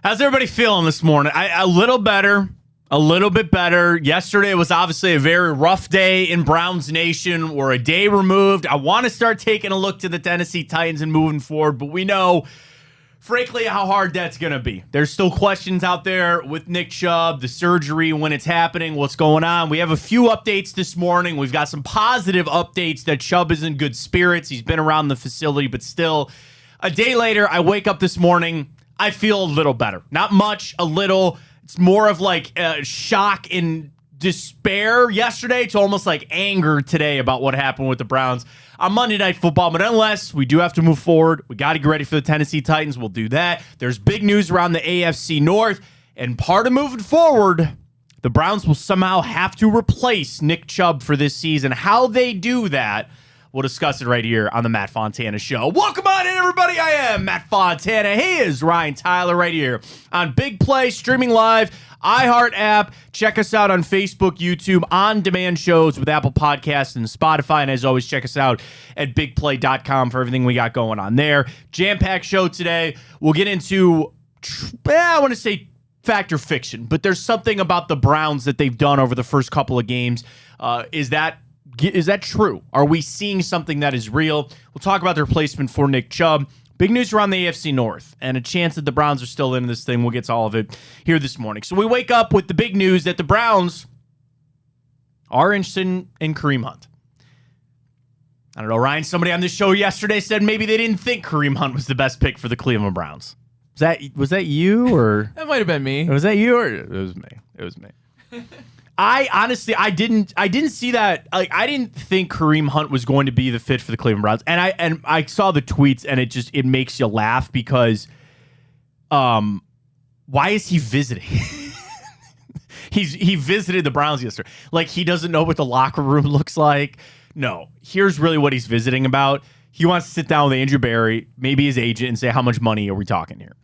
How's everybody feeling this morning? A little better, a little bit better. Yesterday was obviously a very rough day in Browns Nation. We're a day removed. I want to start taking a look to the Tennessee Titans and moving forward, but we know, frankly, how hard that's going to be. There's still questions out there with Nick Chubb, the surgery, when it's happening, what's going on. We have a few updates this morning. We've got some positive updates that Chubb is in good spirits. He's been around the facility, but still, a day later, I wake up this morning, I feel a little better. Not much, a little. It's more of like shock and despair yesterday. It's almost like anger today about what happened with the Browns on Monday Night Football. But nonetheless, we do have to move forward. We got to get ready for the Tennessee Titans. We'll do that. There's big news around the AFC North. And part of moving forward, the Browns will somehow have to replace Nick Chubb for this season. How they do that, we'll discuss it right here on the Matt Fontana Show. Welcome on in, everybody. I am Matt Fontana. He is Ryan Tyler right here on Big Play, streaming live, iHeart app. Check us out on Facebook, YouTube, on-demand shows with Apple Podcasts and Spotify. And as always, check us out at bigplay.com for everything we got going on there. Jam-packed show today. We'll get into, I want to say fact or fiction, but there's something about the Browns that they've done over the first couple of games. Is that true? Are we seeing something that is real? We'll talk about the replacement for Nick Chubb. Big news around the AFC North and a chance that the Browns are still in this thing. We'll get to all of it here this morning. So we wake up with the big news that the Browns are interested in Kareem Hunt. I don't know, Ryan, somebody on this show yesterday said maybe they didn't think Kareem Hunt was the best pick for the Cleveland Browns. Was that you or? That might have been me. Was that you or? It was me. It was me. I honestly, I didn't see that. Like, I didn't think Kareem Hunt was going to be the fit for the Cleveland Browns. And I saw the tweets, and it makes you laugh because, why is he visiting? He visited the Browns yesterday. Like, he doesn't know what the locker room looks like. No, here's really what he's visiting about. He wants to sit down with Andrew Berry, maybe his agent, and say, how much money are we talking here?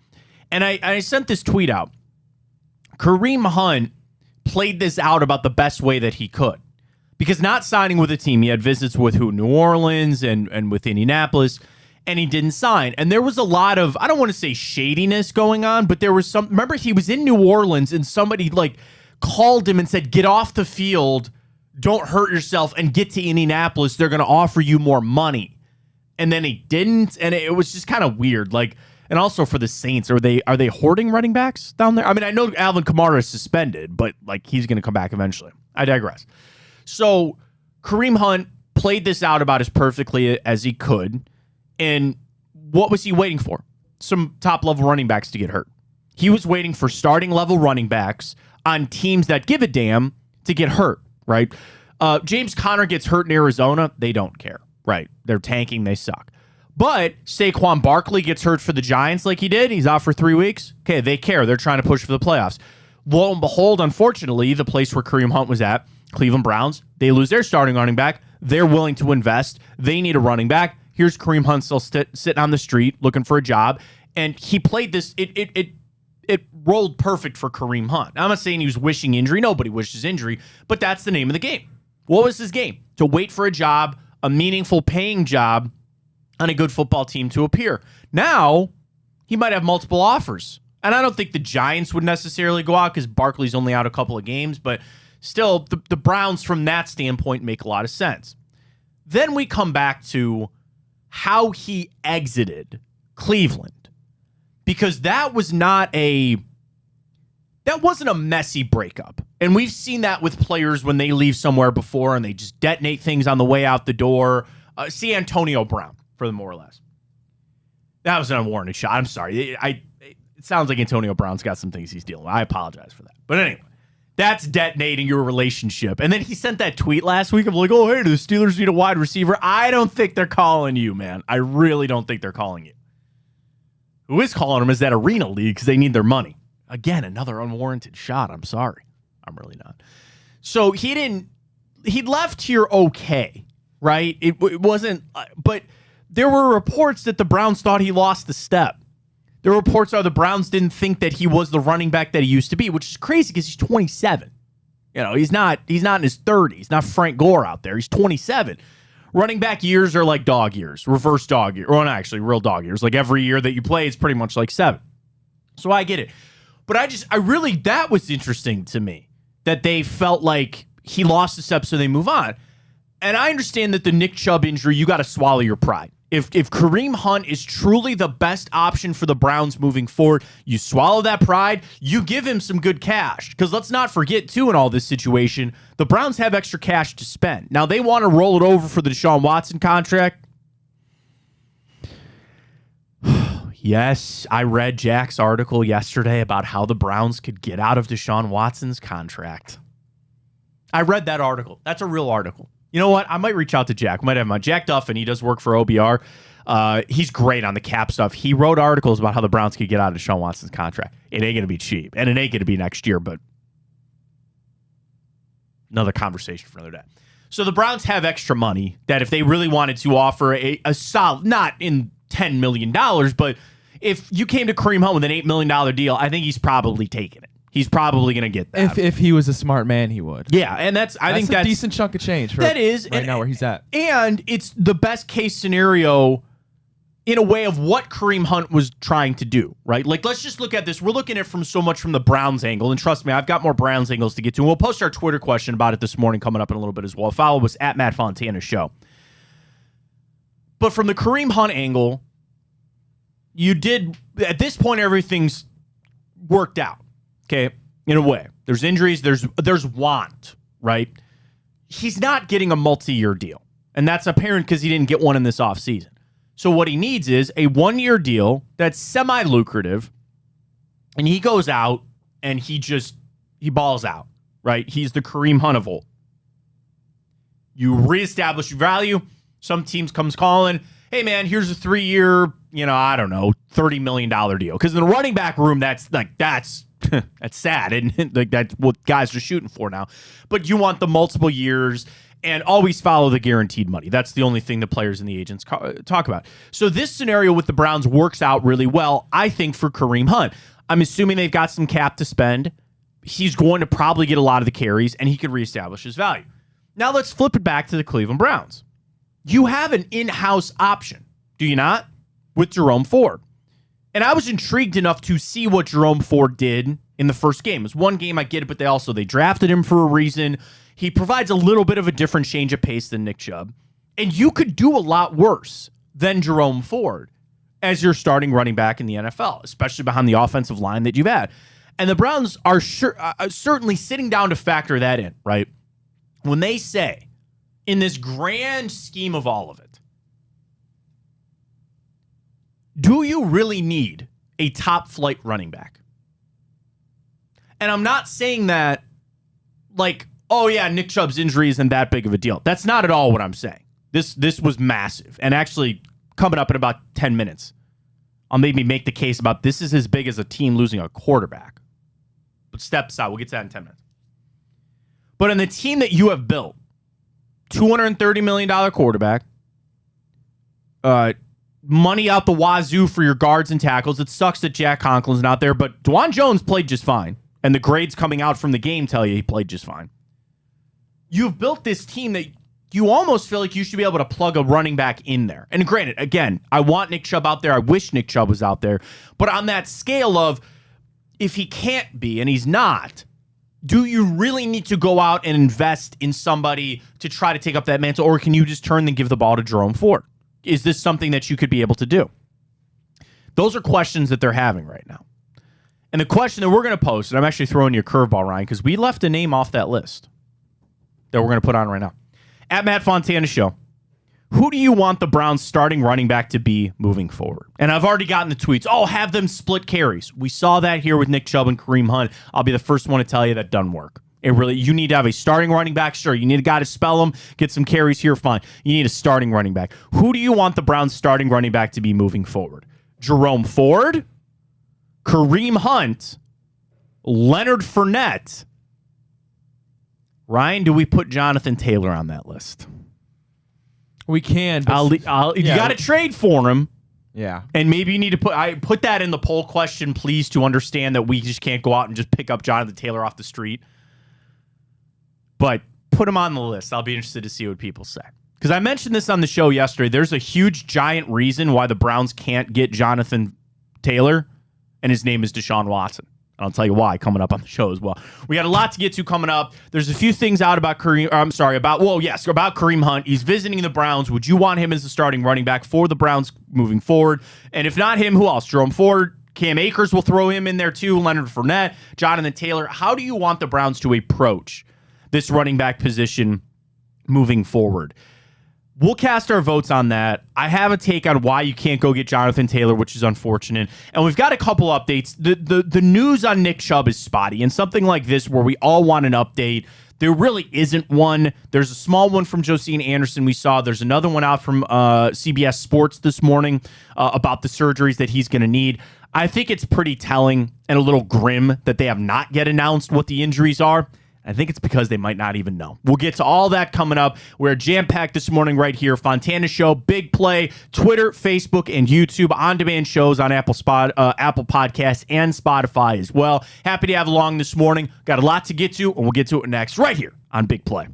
And I sent this tweet out. Kareem Hunt played this out about the best way that he could. Because not signing with a team, he had visits with New Orleans and with Indianapolis, and he didn't sign. And there was a lot of, I don't want to say shadiness going on, but there was some, remember he was in New Orleans and somebody like called him and said, get off the field, don't hurt yourself, and get to Indianapolis. They're going to offer you more money. And then he didn't, and it was just kind of weird. Like, and also for the Saints, are they hoarding running backs down there? I mean, I know Alvin Kamara is suspended, but like he's going to come back eventually. I digress. So Kareem Hunt played this out about as perfectly as he could. And what was he waiting for? Some top-level running backs to get hurt. He was waiting for starting-level running backs on teams that give a damn to get hurt, right? James Conner gets hurt in Arizona. They don't care, right? They're tanking. They suck. But Saquon Barkley gets hurt for the Giants like he did. He's out for 3 weeks. Okay, they care. They're trying to push for the playoffs. Lo and behold, unfortunately, the place where Kareem Hunt was at, Cleveland Browns, they lose their starting running back. They're willing to invest. They need a running back. Here's Kareem Hunt still sitting on the street looking for a job. And he played this. It rolled perfect for Kareem Hunt. Now, I'm not saying he was wishing injury. Nobody wishes injury. But that's the name of the game. What was his game? To wait for a job, a meaningful paying job, on a good football team to appear. Now, he might have multiple offers. And I don't think the Giants would necessarily go out because Barkley's only out a couple of games, but still, the Browns from that standpoint make a lot of sense. Then we come back to how he exited Cleveland. Because that wasn't a messy breakup. And we've seen that with players when they leave somewhere before and they just detonate things on the way out the door. See Antonio Brown. For the more or less. That was an unwarranted shot. I'm sorry. It sounds like Antonio Brown's got some things he's dealing with. I apologize for that. But anyway, that's detonating your relationship. And then he sent that tweet last week of like, oh, hey, do the Steelers need a wide receiver? I don't think they're calling you, man. I really don't think they're calling you. Who is calling them is that Arena League because they need their money. Again, another unwarranted shot. I'm sorry. I'm really not. So he left here okay, right? It wasn't, but there were reports that the Browns thought he lost the step. The reports are the Browns didn't think that he was the running back that he used to be, which is crazy because he's 27. You know, he's not in his 30s. Not Frank Gore out there. He's 27. Running back years are like dog years, reverse dog years. Or not actually, real dog years. Like every year that you play, it's pretty much like 7. So I get it. But that was interesting to me, that they felt like he lost a step, so they move on. And I understand that the Nick Chubb injury, you got to swallow your pride. If Kareem Hunt is truly the best option for the Browns moving forward, you swallow that pride, you give him some good cash. Because let's not forget, too, in all this situation, the Browns have extra cash to spend. Now, they want to roll it over for the Deshaun Watson contract. Yes, I read Jack's article yesterday about how the Browns could get out of Deshaun Watson's contract. I read that article. That's a real article. You know what? I might reach out to Jack. Might have him on. Jack Duffin. He does work for OBR. He's great on the cap stuff. He wrote articles about how the Browns could get out of Deshaun Watson's contract. It ain't going to be cheap, and it ain't going to be next year, but another conversation for another day. So the Browns have extra money that if they really wanted to offer a solid, not in $10 million, but if you came to Kareem Hunt with an $8 million deal, I think he's probably taking it. He's probably going to get that. If he was a smart man, he would. Yeah, and I think that's a decent chunk of change for that is right now where he's at. And it's the best case scenario in a way of what Kareem Hunt was trying to do, right? Like, let's just look at this. We're looking at it from so much from the Browns angle, and trust me, I've got more Browns angles to get to. And we'll post our Twitter question about it this morning coming up in a little bit as well. Follow us at Matt Fontana Show. But from the Kareem Hunt angle, you did, at this point, everything's worked out. Okay, in a way. There's injuries, there's want, right? He's not getting a multi-year deal. And that's apparent because he didn't get one in this offseason. So what he needs is a one-year deal that's semi-lucrative, and he goes out and he balls out, right? He's the Kareem Hunt of old. You reestablish your value. Some teams comes calling, hey, man, here's a 3-year, I don't know, $30 million deal. Because in the running back room, that's that's sad, and like that's what guys are shooting for now. But you want the multiple years and always follow the guaranteed money. That's the only thing the players and the agents talk about. So this scenario with the Browns works out really well, I think, for Kareem Hunt. I'm assuming they've got some cap to spend. He's going to probably get a lot of the carries, and he could reestablish his value. Now let's flip it back to the Cleveland Browns. You have an in-house option, do you not? With Jerome Ford. And I was intrigued enough to see what Jerome Ford did in the first game. It was one game, I get it, but they drafted him for a reason. He provides a little bit of a different change of pace than Nick Chubb. And you could do a lot worse than Jerome Ford as your starting running back in the NFL, especially behind the offensive line that you've had. And the Browns are certainly sitting down to factor that in, right? When they say, in this grand scheme of all of it, do you really need a top flight running back? And I'm not saying that like, oh yeah, Nick Chubb's injury isn't that big of a deal. That's not at all what I'm saying. This was massive. And actually, coming up in about 10 minutes, I'll maybe make the case about this is as big as a team losing a quarterback. But step aside, we'll get to that in 10 minutes. But in the team that you have built, $230 million quarterback, money out the wazoo for your guards and tackles. It sucks that Jack Conklin's not there, but Dwan Jones played just fine. And the grades coming out from the game tell you he played just fine. You've built this team that you almost feel like you should be able to plug a running back in there. And granted, again, I want Nick Chubb out there. I wish Nick Chubb was out there. But on that scale of if he can't be and he's not, do you really need to go out and invest in somebody to try to take up that mantle? Or can you just turn and give the ball to Jerome Ford? Is this something that you could be able to do? Those are questions that they're having right now. And the question that we're going to post, and I'm actually throwing you a curveball, Ryan, because we left a name off that list that we're going to put on right now. At Matt Fontana Show, who do you want the Browns starting running back to be moving forward? And I've already gotten the tweets. Oh, have them split carries. We saw that here with Nick Chubb and Kareem Hunt. I'll be the first one to tell you that doesn't work. You need to have a starting running back. Sure, you need a guy to spell them, get some carries here, fine. You need a starting running back. Who do you want the Browns starting running back to be moving forward? Jerome Ford, Kareem Hunt, Leonard Fournette. Ryan, do we put Jonathan Taylor on that list? We can. You got to trade for him. Yeah. And maybe you need to put that in the poll question, please, to understand that we just can't go out and just pick up Jonathan Taylor off the street. But put him on the list. I'll be interested to see what people say. Because I mentioned this on the show yesterday. There's a huge, giant reason why the Browns can't get Jonathan Taylor. and his name is Deshaun Watson. And I'll tell you why coming up on the show as well. We got a lot to get to coming up. There's a few things out about about Kareem Hunt. He's visiting the Browns. Would you want him as the starting running back for the Browns moving forward? And if not him, who else? Jerome Ford, Cam Akers will throw him in there too, Leonard Fournette, Jonathan Taylor. How do you want the Browns to approach this running back position moving forward? We'll cast our votes on that. I have a take on why you can't go get Jonathan Taylor, which is unfortunate. And we've got a couple updates. The news on Nick Chubb is spotty. And something like this where we all want an update, there really isn't one. There's a small one from Josine Anderson we saw. There's another one out from CBS Sports this morning about the surgeries that he's going to need. I think it's pretty telling and a little grim that they have not yet announced what the injuries are. I think it's because they might not even know. We'll get to all that coming up. We're jam-packed this morning right here. Fontana Show, Big Play, Twitter, Facebook, and YouTube. On-demand shows on Apple Podcasts and Spotify as well. Happy to have along this morning. Got a lot to get to, and we'll get to it next right here on Big Play.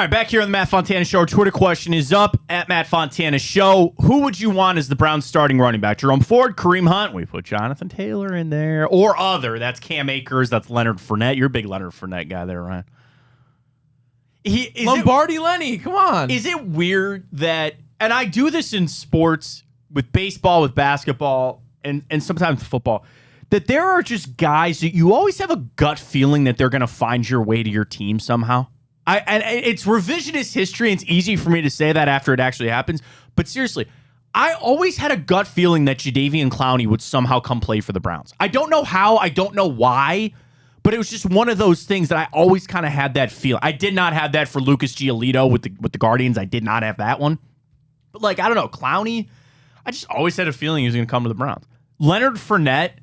All right, back here on the Matt Fontana Show. Our Twitter question is up at Matt Fontana Show. Who would you want as the Browns starting running back? Jerome Ford, Kareem Hunt. We put Jonathan Taylor in there. Or other. That's Cam Akers. That's Leonard Fournette. You're a big Leonard Fournette guy there, Ryan. Lenny, come on. Is it weird that, and I do this in sports, with baseball, with basketball, and sometimes football, that there are just guys that you always have a gut feeling that they're going to find your way to your team somehow? And it's revisionist history, and it's easy for me to say that after it actually happens. But seriously, I always had a gut feeling that Jadeveon Clowney would somehow come play for the Browns. I don't know how, I don't know why, but it was just one of those things that I always kind of had that feel. I did not have that for Lucas Giolito with the Guardians. I did not have that one. But I don't know, Clowney, I just always had a feeling he was going to come to the Browns. Leonard Fournette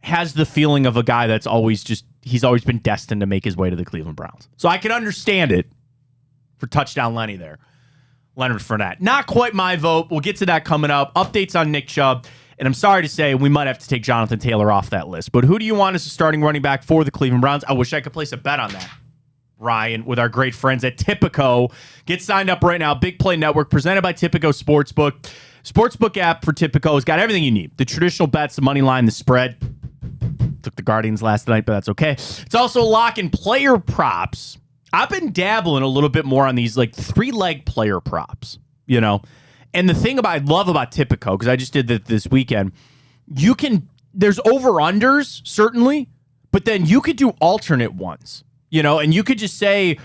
has the feeling of a guy that's he's always been destined to make his way to the Cleveland Browns. So I can understand it for touchdown Lenny there. Leonard Fournette. Not quite my vote. We'll get to that coming up. Updates on Nick Chubb. And I'm sorry to say we might have to take Jonathan Taylor off that list. But who do you want as a starting running back for the Cleveland Browns? I wish I could place a bet on that, Ryan, with our great friends at Tipico. Get signed up right now. Big Play Network presented by Tipico Sportsbook. Sportsbook app for Tipico has got everything you need. The traditional bets, the money line, the spread. Took the Guardians last night, but that's okay. It's also lock and player props. I've been dabbling a little bit more on these like 3-leg player props, you know. And the thing I love about Tipico, because I just did that this weekend, there's over-unders, certainly, but then you could do alternate ones, you know, and you could just say,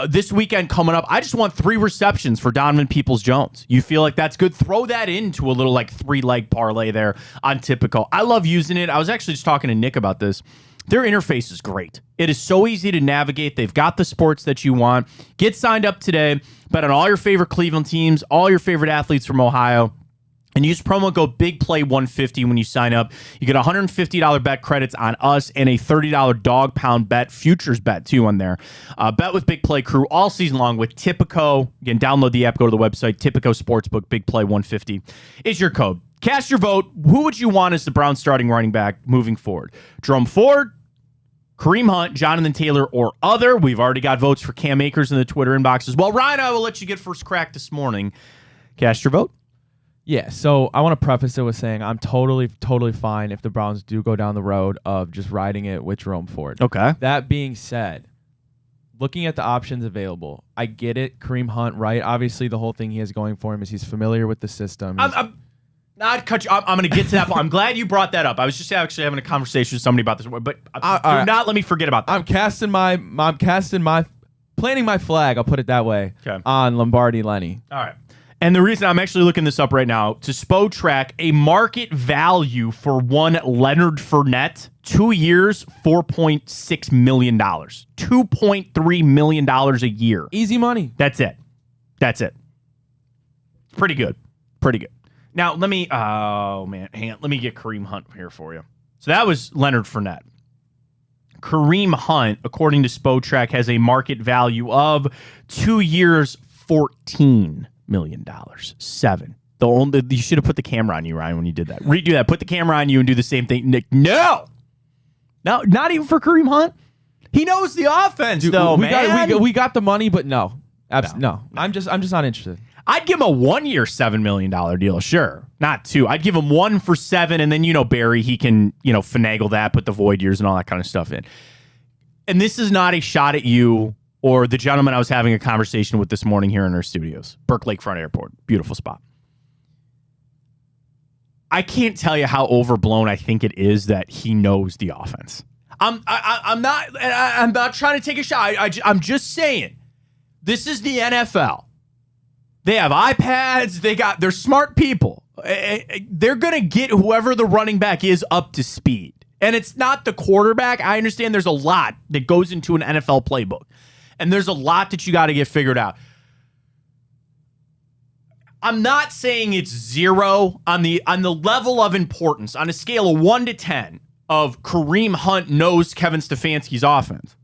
this weekend coming up, I just want 3 receptions for Donovan Peoples-Jones. You feel like that's good? Throw that into a little like 3-leg parlay there on Tipico. I love using it. I was actually just talking to Nick about this. Their interface is great. It is so easy to navigate. They've got the sports that you want. Get signed up today. Bet on all your favorite Cleveland teams, all your favorite athletes from Ohio, and use promo code BIGPLAY150 when you sign up. You get $150 bet credits on us and a $30 dog pound bet, futures bet too on there. Bet with Big Play Crew all season long with Tipico. Again, download the app, go to the website, Tipico Sportsbook, BigPlay150 is your code. Cast your vote. Who would you want as the Browns starting running back moving forward? Jerome Ford, Kareem Hunt, Jonathan Taylor, or other? We've already got votes for Cam Akers in the Twitter inbox as well. Ryan, I will let you get first crack this morning. Cast your vote. Yeah, so I want to preface it with saying I'm totally fine if the Browns do go down the road of just riding it with Jerome Ford. Okay. That being said, looking at the options available, I get it. Kareem Hunt, right? Obviously, the whole thing he has going for him is he's familiar with the system. I'm going to get to that point. I'm glad you brought that up. I was just actually having a conversation with somebody about this, but do not let me forget about that. Planting my flag, I'll put it that way, on Lombardi Lenny. All right. And the reason I'm actually looking this up right now, to SpoTrack, a market value for one Leonard Fournette, 2 years, $4.6 million. $2.3 million a year. Easy money. That's it. Pretty good. Now, let me get Kareem Hunt here for you. So that was Leonard Fournette. Kareem Hunt, according to SpoTrack, has a market value of 2 years, $14 million. 7. You should have put the camera on you, Ryan, when you did that. Redo that. Put the camera on you and do the same thing. Nick, no, not even for Kareem Hunt. He knows the offense, though, man. We got the money, but no. No. I'm just not interested. I'd give him a 1 year, $7 million deal. Sure. Not 2. I'd give him 1 for 7. And then, Barry, he can, finagle that, put the void years and all that kind of stuff in. And this is not a shot at you or the gentleman I was having a conversation with this morning here in our studios. Burke Lakefront Airport. Beautiful spot. I can't tell you how overblown I think it is that he knows the offense. I'm not trying to take a shot. I'm just saying, this is the NFL. They have iPads. They're smart people. They're going to get whoever the running back is up to speed. And it's not the quarterback. I understand there's a lot that goes into an NFL playbook. And there's a lot that you got to get figured out. I'm not saying it's 0 on the level of importance, on a scale of 1 to 10 of Kareem Hunt knows Kevin Stefanski's offense.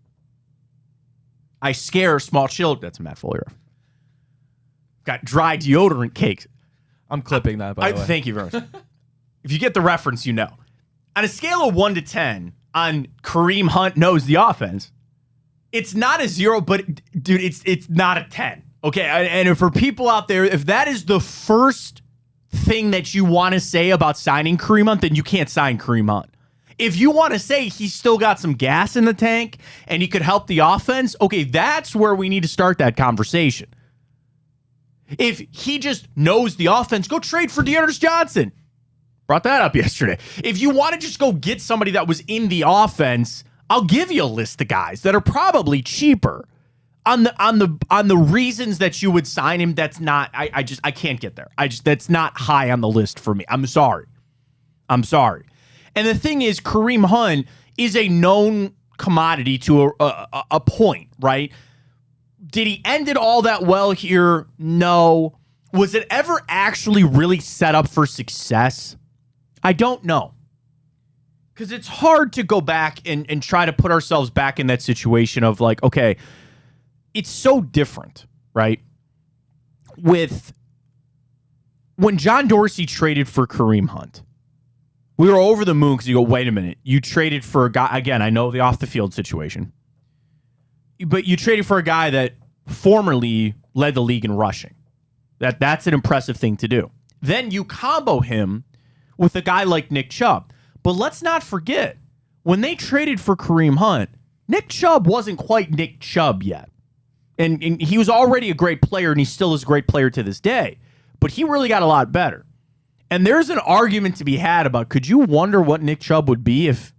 I scare small children. That's Matt Follier. Got dry deodorant cakes. I'm clipping that, by the way. Thank you very much. If you get the reference, you know. On a scale of 1 to 10 on Kareem Hunt knows the offense, it's not a 0, but, dude, it's not a 10. Okay, and for people out there, if that is the first thing that you want to say about signing Kareem Hunt, then you can't sign Kareem Hunt. If you want to say he's still got some gas in the tank and he could help the offense, okay, that's where we need to start that conversation. If he just knows the offense, go trade for Dearness Johnson. Brought that up yesterday. If you want to just go get somebody that was in the offense, I'll give you a list of guys that are probably cheaper. On the reasons that you would sign him, that's not. I can't get there. That's not high on the list for me. I'm sorry. And the thing is, Kareem Hunt is a known commodity to a point, right? Did he end it all that well here? No. Was it ever actually really set up for success? I don't know. Because it's hard to go back and try to put ourselves back in that situation of like, okay, it's so different, right? With when John Dorsey traded for Kareem Hunt, we were over the moon because you go, wait a minute, you traded for a guy, again, I know the off the field situation, but you traded for a guy that formerly led the league in rushing. That's an impressive thing to do. Then you combo him with a guy like Nick Chubb. But let's not forget, when they traded for Kareem Hunt, Nick Chubb wasn't quite Nick Chubb yet. And he was already a great player, and he still is a great player to this day. But he really got a lot better. And there's an argument to be had about, could you wonder what Nick Chubb would be if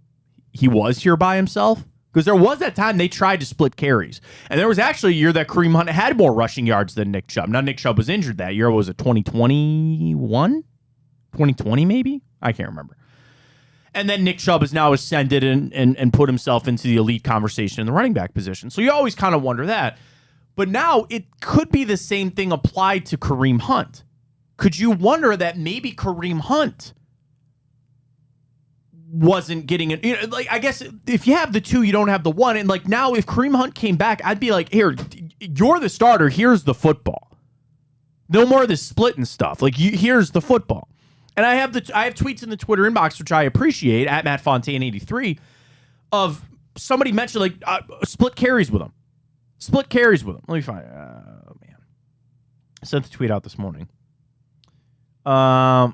he was here by himself? Because there was that time they tried to split carries. And there was actually a year that Kareem Hunt had more rushing yards than Nick Chubb. Now, Nick Chubb was injured that year. Was it 2021? 2020 maybe? I can't remember. And then Nick Chubb has now ascended and put himself into the elite conversation in the running back position. So you always kind of wonder that. But now it could be the same thing applied to Kareem Hunt. Could you wonder that maybe Kareem Hunt wasn't getting it? You know, like, I guess if you have the two, you don't have the one. And like now, if Kareem Hunt came back, I'd be like, here, you're the starter. Here's the football. No more of this splitting stuff. Like, here's the football. And I have tweets in the Twitter inbox, which I appreciate, at Matt Fontana 83, of somebody mentioned like split carries with him. Split carries with him. Let me find it. Oh, man. I sent the tweet out this morning. Frank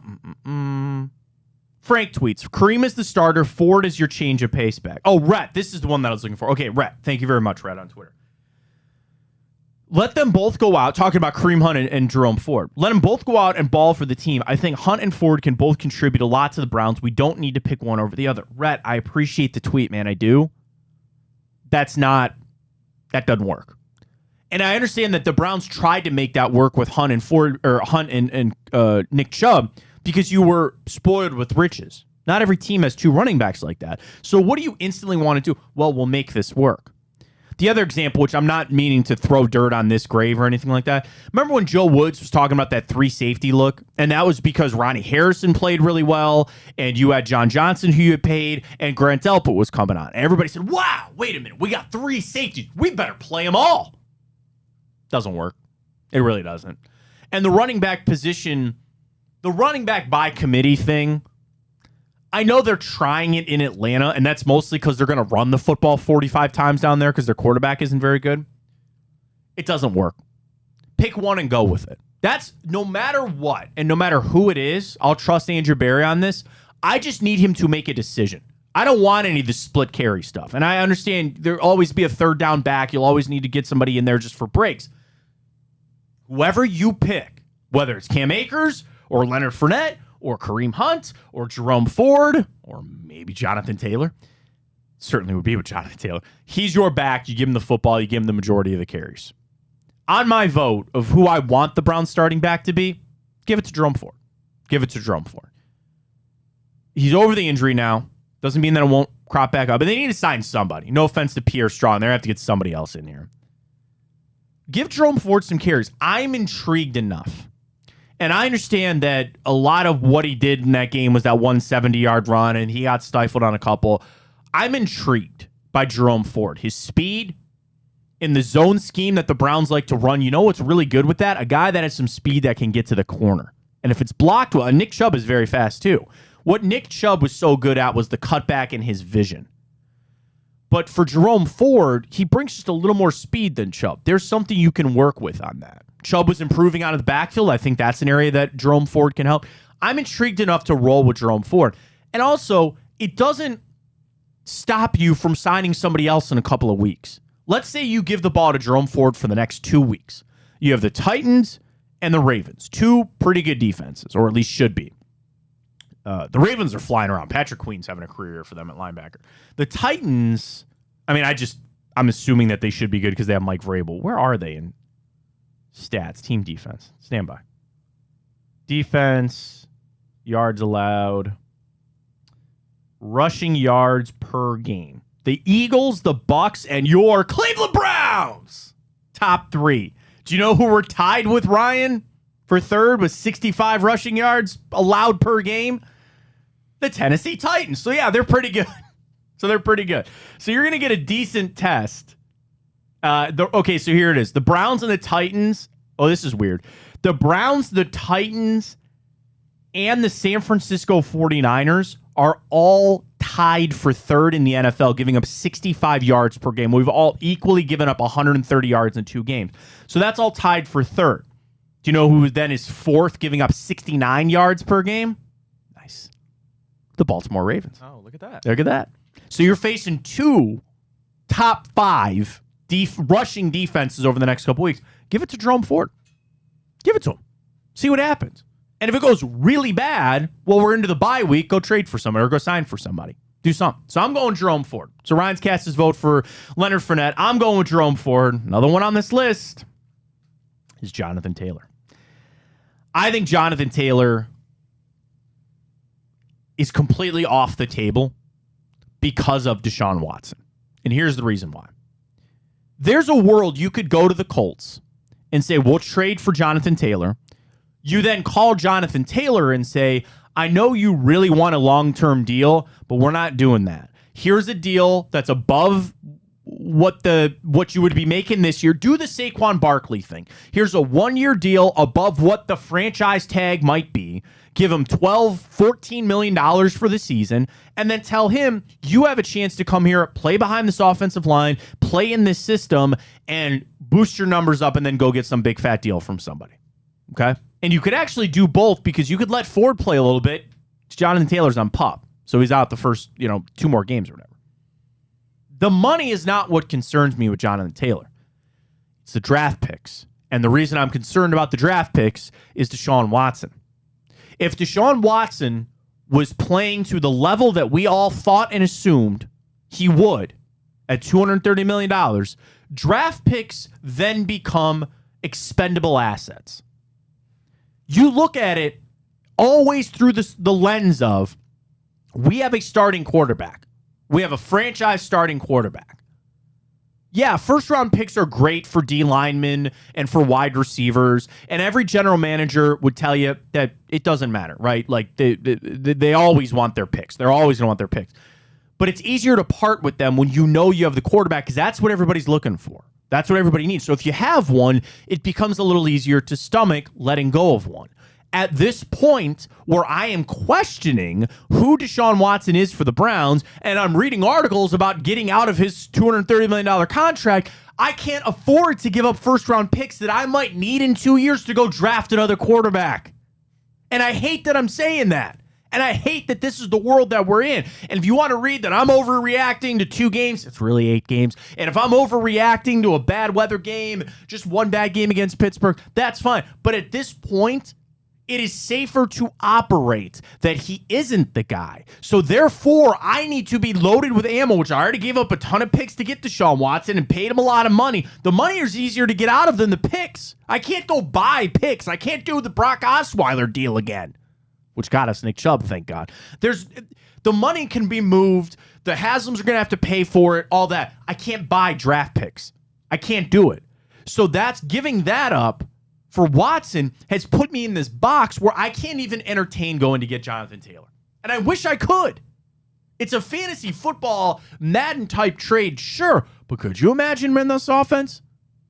tweets, Kareem is the starter. Ford is your change of pace back. Oh, Rhett. This is the one that I was looking for. Okay, Rhett. Thank you very much, Rhett, on Twitter. Let them both go out, talking about Kareem Hunt and Jerome Ford. Let them both go out and ball for the team. I think Hunt and Ford can both contribute a lot to the Browns. We don't need to pick one over the other. Rhett, I appreciate the tweet, man. I do. That doesn't work. And I understand that the Browns tried to make that work with Hunt and Ford, or Hunt and Nick Chubb, because you were spoiled with riches. Not every team has two running backs like that. So what do you instantly want to do? Well, we'll make this work. The other example, which I'm not meaning to throw dirt on this grave or anything like that. Remember when Joe Woods was talking about that 3 safety look? And that was because Ronnie Harrison played really well, and you had John Johnson, who you had paid, and Grant Delpit was coming on. And everybody said, wow, wait a minute. We got 3 safeties. We better play them all. Doesn't work. It really doesn't. And the running back position, the running back by committee thing, I know they're trying it in Atlanta, and that's mostly because they're going to run the football 45 times down there because their quarterback isn't very good. It doesn't work. Pick one and go with it. That's no matter what, and no matter who it is, I'll trust Andrew Berry on this. I just need him to make a decision. I don't want any of the split carry stuff. And I understand there'll always be a third down back. You'll always need to get somebody in there just for breaks. Whoever you pick, whether it's Cam Akers or Leonard Fournette, or Kareem Hunt, or Jerome Ford, or maybe Jonathan Taylor. Certainly would be with Jonathan Taylor. He's your back. You give him the football. You give him the majority of the carries. On my vote of who I want the Browns starting back to be, give it to Jerome Ford. Give it to Jerome Ford. He's over the injury now. Doesn't mean that it won't crop back up. But they need to sign somebody. No offense to Pierre Strong. They're going to have to get somebody else in here. Give Jerome Ford some carries. I'm intrigued enough. And I understand that a lot of what he did in that game was that 170-yard run, and he got stifled on a couple. I'm intrigued by Jerome Ford. His speed in the zone scheme that the Browns like to run. You know what's really good with that? A guy that has some speed that can get to the corner. And if it's blocked well, and Nick Chubb is very fast too. What Nick Chubb was so good at was the cutback in his vision. But for Jerome Ford, he brings just a little more speed than Chubb. There's something you can work with on that. Chubb was improving out of the backfield. I think that's an area that Jerome Ford can help. I'm intrigued enough to roll with Jerome Ford. And also, it doesn't stop you from signing somebody else in a couple of weeks. Let's say you give the ball to Jerome Ford for the next 2 weeks. You have the Titans and the Ravens. 2 pretty good defenses, or at least should be. The Ravens are flying around. Patrick Queen's having a career for them at linebacker. The Titans, I mean, I'm assuming that they should be good because they have Mike Vrabel. Where are they in stats? Team defense. Stand by. Defense, yards allowed, rushing yards per game. The Eagles, the Bucks, and your Cleveland Browns. Top 3. Do you know who we're tied with, Ryan, for third with 65 rushing yards allowed per game? The Tennessee Titans. So, yeah, they're pretty good. So you're going to get a decent test. Okay, so here it is. The Browns and the Titans. Oh, this is weird. The Browns, the Titans, and the San Francisco 49ers are all tied for third in the NFL, giving up 65 yards per game. We've all equally given up 130 yards in 2 games. So that's all tied for third. Do you know who then is fourth, giving up 69 yards per game? Nice. The Baltimore Ravens. Oh, look at that. Look at that. So you're facing 2 top 5 rushing defenses over the next couple weeks. Give it to Jerome Ford. Give it to him. See what happens. And if it goes really bad, well, we're into the bye week. Go trade for somebody or go sign for somebody. Do something. So I'm going Jerome Ford. So Ryan's cast his vote for Leonard Fournette. I'm going with Jerome Ford. Another one on this list is Jonathan Taylor. I think Jonathan Taylor is completely off the table because of Deshaun Watson. And here's the reason why. There's a world you could go to the Colts and say, we'll trade for Jonathan Taylor. You then call Jonathan Taylor and say, I know you really want a long-term deal, but we're not doing that. Here's a deal that's above what you would be making this year. Do the Saquon Barkley thing. Here's a 1-year deal above what the franchise tag might be. Give him $14 million for the season, and then tell him you have a chance to come here, play behind this offensive line, play in this system, and boost your numbers up, and then go get some big fat deal from somebody. Okay? And you could actually do both because you could let Ford play a little bit. Jonathan Taylor's on PUP, so he's out the first 2 more games or whatever. The money is not what concerns me with Jonathan Taylor. It's the draft picks. And the reason I'm concerned about the draft picks is Deshaun Watson. If Deshaun Watson was playing to the level that we all thought and assumed he would at $230 million, draft picks then become expendable assets. You look at it always through the lens of, we have a starting quarterback. We have a franchise starting quarterback. Yeah, first-round picks are great for D linemen and for wide receivers, and every general manager would tell you that it doesn't matter, right? Like, they always want their picks. They're always going to want their picks. But it's easier to part with them when you know you have the quarterback because that's what everybody's looking for. That's what everybody needs. So if you have one, it becomes a little easier to stomach letting go of one. At this point where I am questioning who Deshaun Watson is for the Browns, and I'm reading articles about getting out of his $230 million contract, I can't afford to give up first-round picks that I might need in 2 years to go draft another quarterback. And I hate that I'm saying that. And I hate that this is the world that we're in. And if you want to read that I'm overreacting to 2 games, it's really 8 games. And if I'm overreacting to a bad weather game, just one bad game against Pittsburgh, that's fine. But at this point, it is safer to operate that he isn't the guy. So therefore, I need to be loaded with ammo, which I already gave up a ton of picks to get Deshaun Watson and paid him a lot of money. The money is easier to get out of than the picks. I can't go buy picks. I can't do the Brock Osweiler deal again, which got us Nick Chubb, thank God. The money can be moved. The Haslams are going to have to pay for it, all that. I can't buy draft picks. I can't do it. So that's giving that up for Watson has put me in this box where I can't even entertain going to get Jonathan Taylor. And I wish I could. It's a fantasy football Madden-type trade, sure. But could you imagine him in this offense?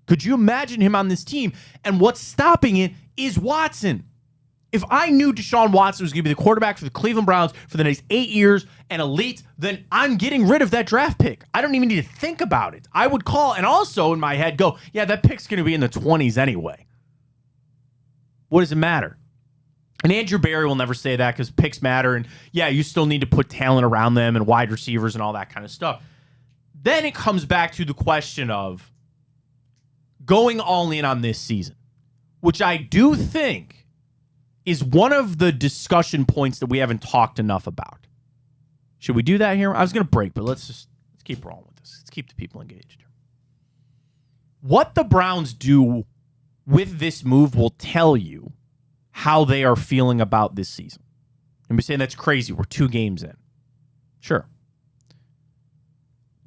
Could you imagine him on this team? And what's stopping it is Watson. If I knew Deshaun Watson was going to be the quarterback for the Cleveland Browns for the next 8 years and elite, then I'm getting rid of that draft pick. I don't even need to think about it. I would call and also in my head go, yeah, that pick's going to be in the 20s anyway. What does it matter? And Andrew Berry will never say that because picks matter. And yeah, you still need to put talent around them and wide receivers and all that kind of stuff. Then it comes back to the question of going all in on this season, which I do think is one of the discussion points that we haven't talked enough about. Should we do that here? I was going to break, but let's keep rolling with this. Let's keep the people engaged. What the Browns do with this move will tell you how they are feeling about this season. And we're saying that's crazy. We're 2 games in. Sure.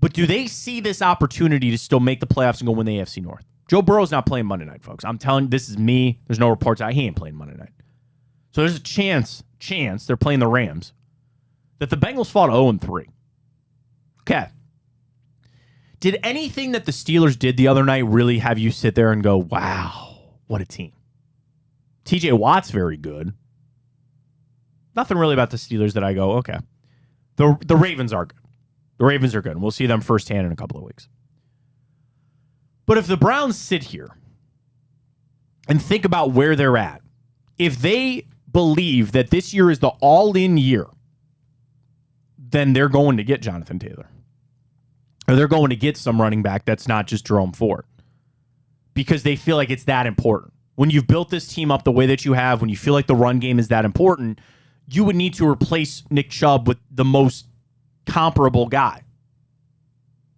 But do they see this opportunity to still make the playoffs and go win the AFC North? Joe Burrow's not playing Monday night, folks. I'm telling you, this is me. There's no reports out. He ain't playing Monday night. So there's a chance they're playing the Rams. that the Bengals fought 0-3. Okay. Did anything that the Steelers did the other night really have you sit there and go, wow, what a team? TJ Watt's very good. Nothing really about the Steelers that I go, okay. The Ravens are good. The Ravens are good. And we'll see them firsthand in a couple of weeks. But if the Browns sit here and think about where they're at, if they believe that this year is the all-in year, then they're going to get Jonathan Taylor. Or they're going to get some running back that's not just Jerome Ford. Because they feel like it's that important. When you've built this team up the way that you have, when you feel like the run game is that important, you would need to replace Nick Chubb with the most comparable guy.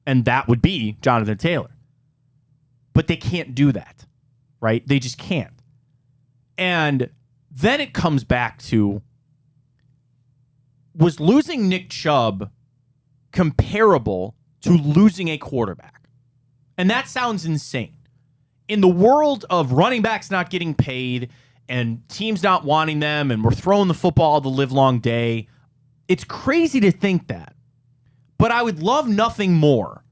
And that would be Jonathan Taylor. But they can't do that, right? They just can't. And then it comes back to, was losing Nick Chubb comparable to losing a quarterback? And that sounds insane. In the world of running backs not getting paid and teams not wanting them and we're throwing the football the livelong day, it's crazy to think that. But I would love nothing more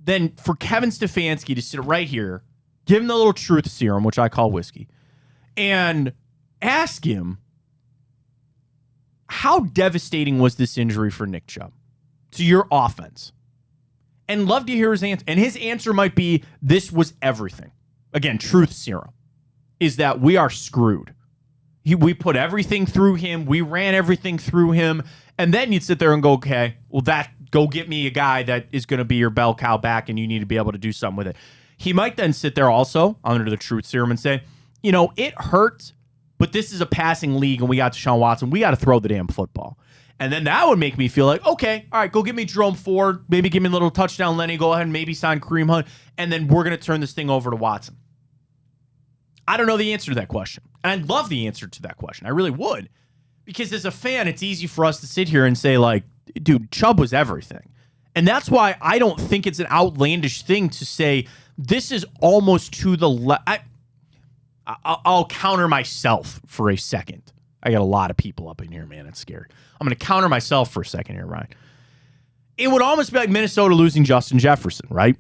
than for Kevin Stefanski to sit right here, give him the little truth serum, which I call whiskey, and ask him, how devastating was this injury for Nick Chubb to your offense? And love to hear his answer. And his answer might be, this was everything. Again, truth serum is that we are screwed. We put everything through him. We ran everything through him. And then you'd sit there and go, okay, well, go get me a guy that is going to be your bell cow back, and you need to be able to do something with it. He might then sit there also under the truth serum and say, it hurts, but this is a passing league, and we got Deshaun Watson. We got to throw the damn football. And then that would make me feel like, okay, all right, go get me Jerome Ford. Maybe give me a little touchdown, Lenny. Go ahead and maybe sign Kareem Hunt. And then we're going to turn this thing over to Watson. I don't know the answer to that question. And I'd love the answer to that question. I really would. Because as a fan, it's easy for us to sit here and say, like, dude, Chubb was everything. And that's why I don't think it's an outlandish thing to say this is almost to the I'll counter myself for a second. I got a lot of people up in here, man. It's scary. I'm going to counter myself for a second here, Ryan. It would almost be like Minnesota losing Justin Jefferson, right?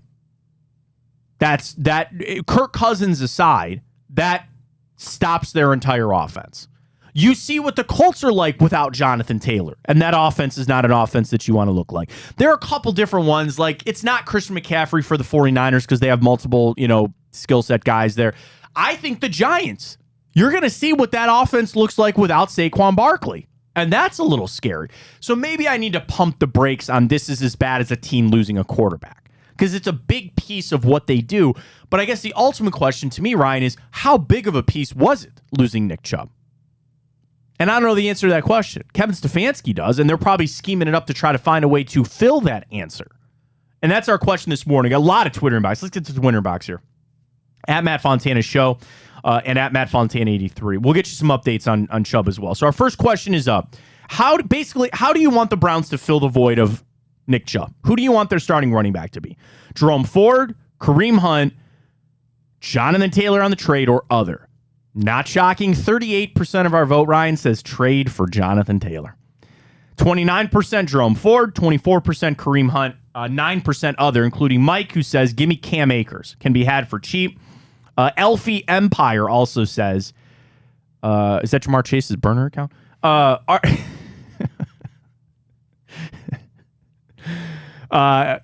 That's that. Kirk Cousins aside, that stops their entire offense. You see what the Colts are like without Jonathan Taylor, and that offense is not an offense that you want to look like. There are a couple different ones. Like, it's not Christian McCaffrey for the 49ers because they have multiple, skill set guys there. I think the Giants, you're going to see what that offense looks like without Saquon Barkley. And that's a little scary. So maybe I need to pump the brakes on this is as bad as a team losing a quarterback, because it's a big piece of what they do. But I guess the ultimate question to me, Ryan, is how big of a piece was it losing Nick Chubb? And I don't know the answer to that question. Kevin Stefanski does, and they're probably scheming it up to try to find a way to fill that answer. And that's our question this morning. A lot of Twitter inbox. Let's get to the Twitter inbox here. At Matt Fontana Show and at Matt Fontana 83. We'll get you some updates on Chubb as well. So our first question is up. How do you want the Browns to fill the void of Nick Chubb? Who do you want their starting running back to be? Jerome Ford, Kareem Hunt, Jonathan Taylor on the trade, or other? Not shocking, 38% of our vote, Ryan, says trade for Jonathan Taylor. 29% Jerome Ford, 24% Kareem Hunt, 9% other, including Mike, who says, give me Cam Akers. Can be had for cheap. Elfie Empire also says, is that Jamar Chase's burner account?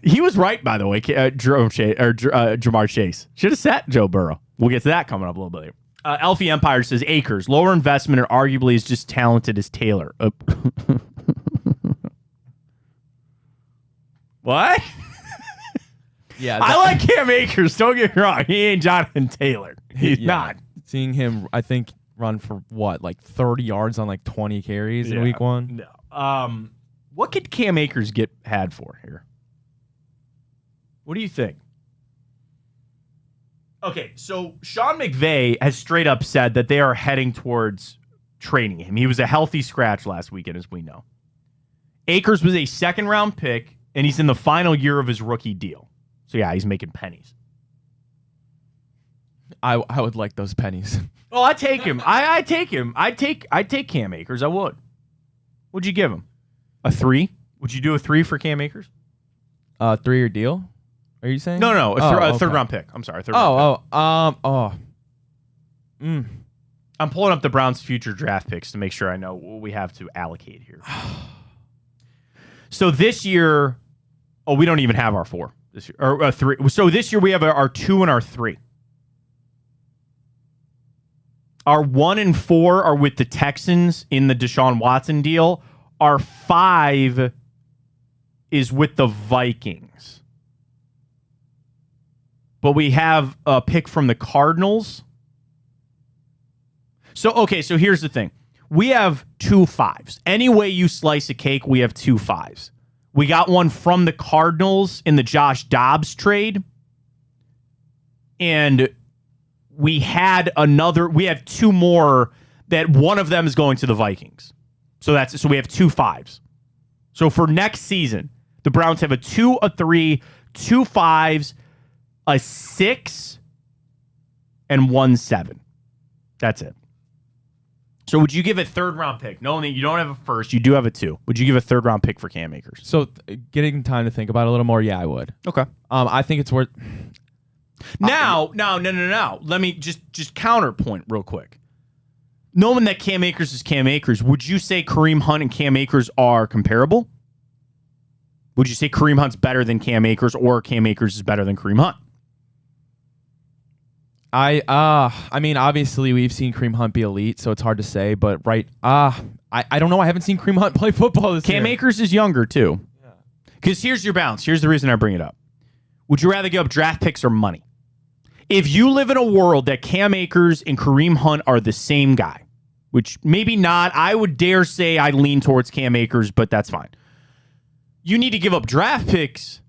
He was right, by the way, Jamar Chase. Should have sat Joe Burrow. We'll get to that coming up a little bit later. Elfie Empire says Akers, lower investment and arguably is just talented as Taylor. What? Yeah, I like Cam Akers. Don't get me wrong. He ain't Jonathan Taylor. He's not. Seeing him, I think, run for what, like 30 yards on like 20 carries in week one? No. What could Cam Akers get had for here? What do you think? Okay, so Sean McVay has straight up said that they are heading towards trading him. He was a healthy scratch last weekend, as we know. Akers was a second-round pick, and he's in the final year of his rookie deal. So, yeah, he's making pennies. I would like those pennies. Oh, I take him. I take him. I take Cam Akers. I would. What'd you give him? A 3? Would you do a 3 for Cam Akers? 3-year deal? Are you saying? No. A okay. third round pick. I'm sorry. Third round pick. I'm pulling up the Browns' future draft picks to make sure I know what we have to allocate here. So this year, we don't even have our 4 this year, or 3. So this year we have our 2 and our 3. Our 1 and 4 are with the Texans in the Deshaun Watson deal. Our 5 is with the Vikings. But we have a pick from the Cardinals. So here's the thing. We have 2 5s. Any way you slice a cake, we have 2 5s. We got one from the Cardinals in the Josh Dobbs trade. And we have 2 more that one of them is going to the Vikings. So we have 2 5s. So for next season, the Browns have a 2, a 3, 2 5s, a 6, and 1 7. That's it. So would you give a third round pick? Knowing that you don't have a first, you do have a 2. Would you give a third round pick for Cam Akers? So getting time to think about it a little more, yeah, I would. Okay. I think it's worth. No. Let me just counterpoint real quick. Knowing that Cam Akers is Cam Akers, would you say Kareem Hunt and Cam Akers are comparable? Would you say Kareem Hunt's better than Cam Akers, or Cam Akers is better than Kareem Hunt? I mean, obviously we've seen Kareem Hunt be elite, so it's hard to say. But I don't know. I haven't seen Kareem Hunt play football this year. Cam Akers is younger too. Because here's your balance. Here's the reason I bring it up. Would you rather give up draft picks or money? If you live in a world that Cam Akers and Kareem Hunt are the same guy, which maybe not, I would dare say I lean towards Cam Akers, but that's fine. You need to give up draft picks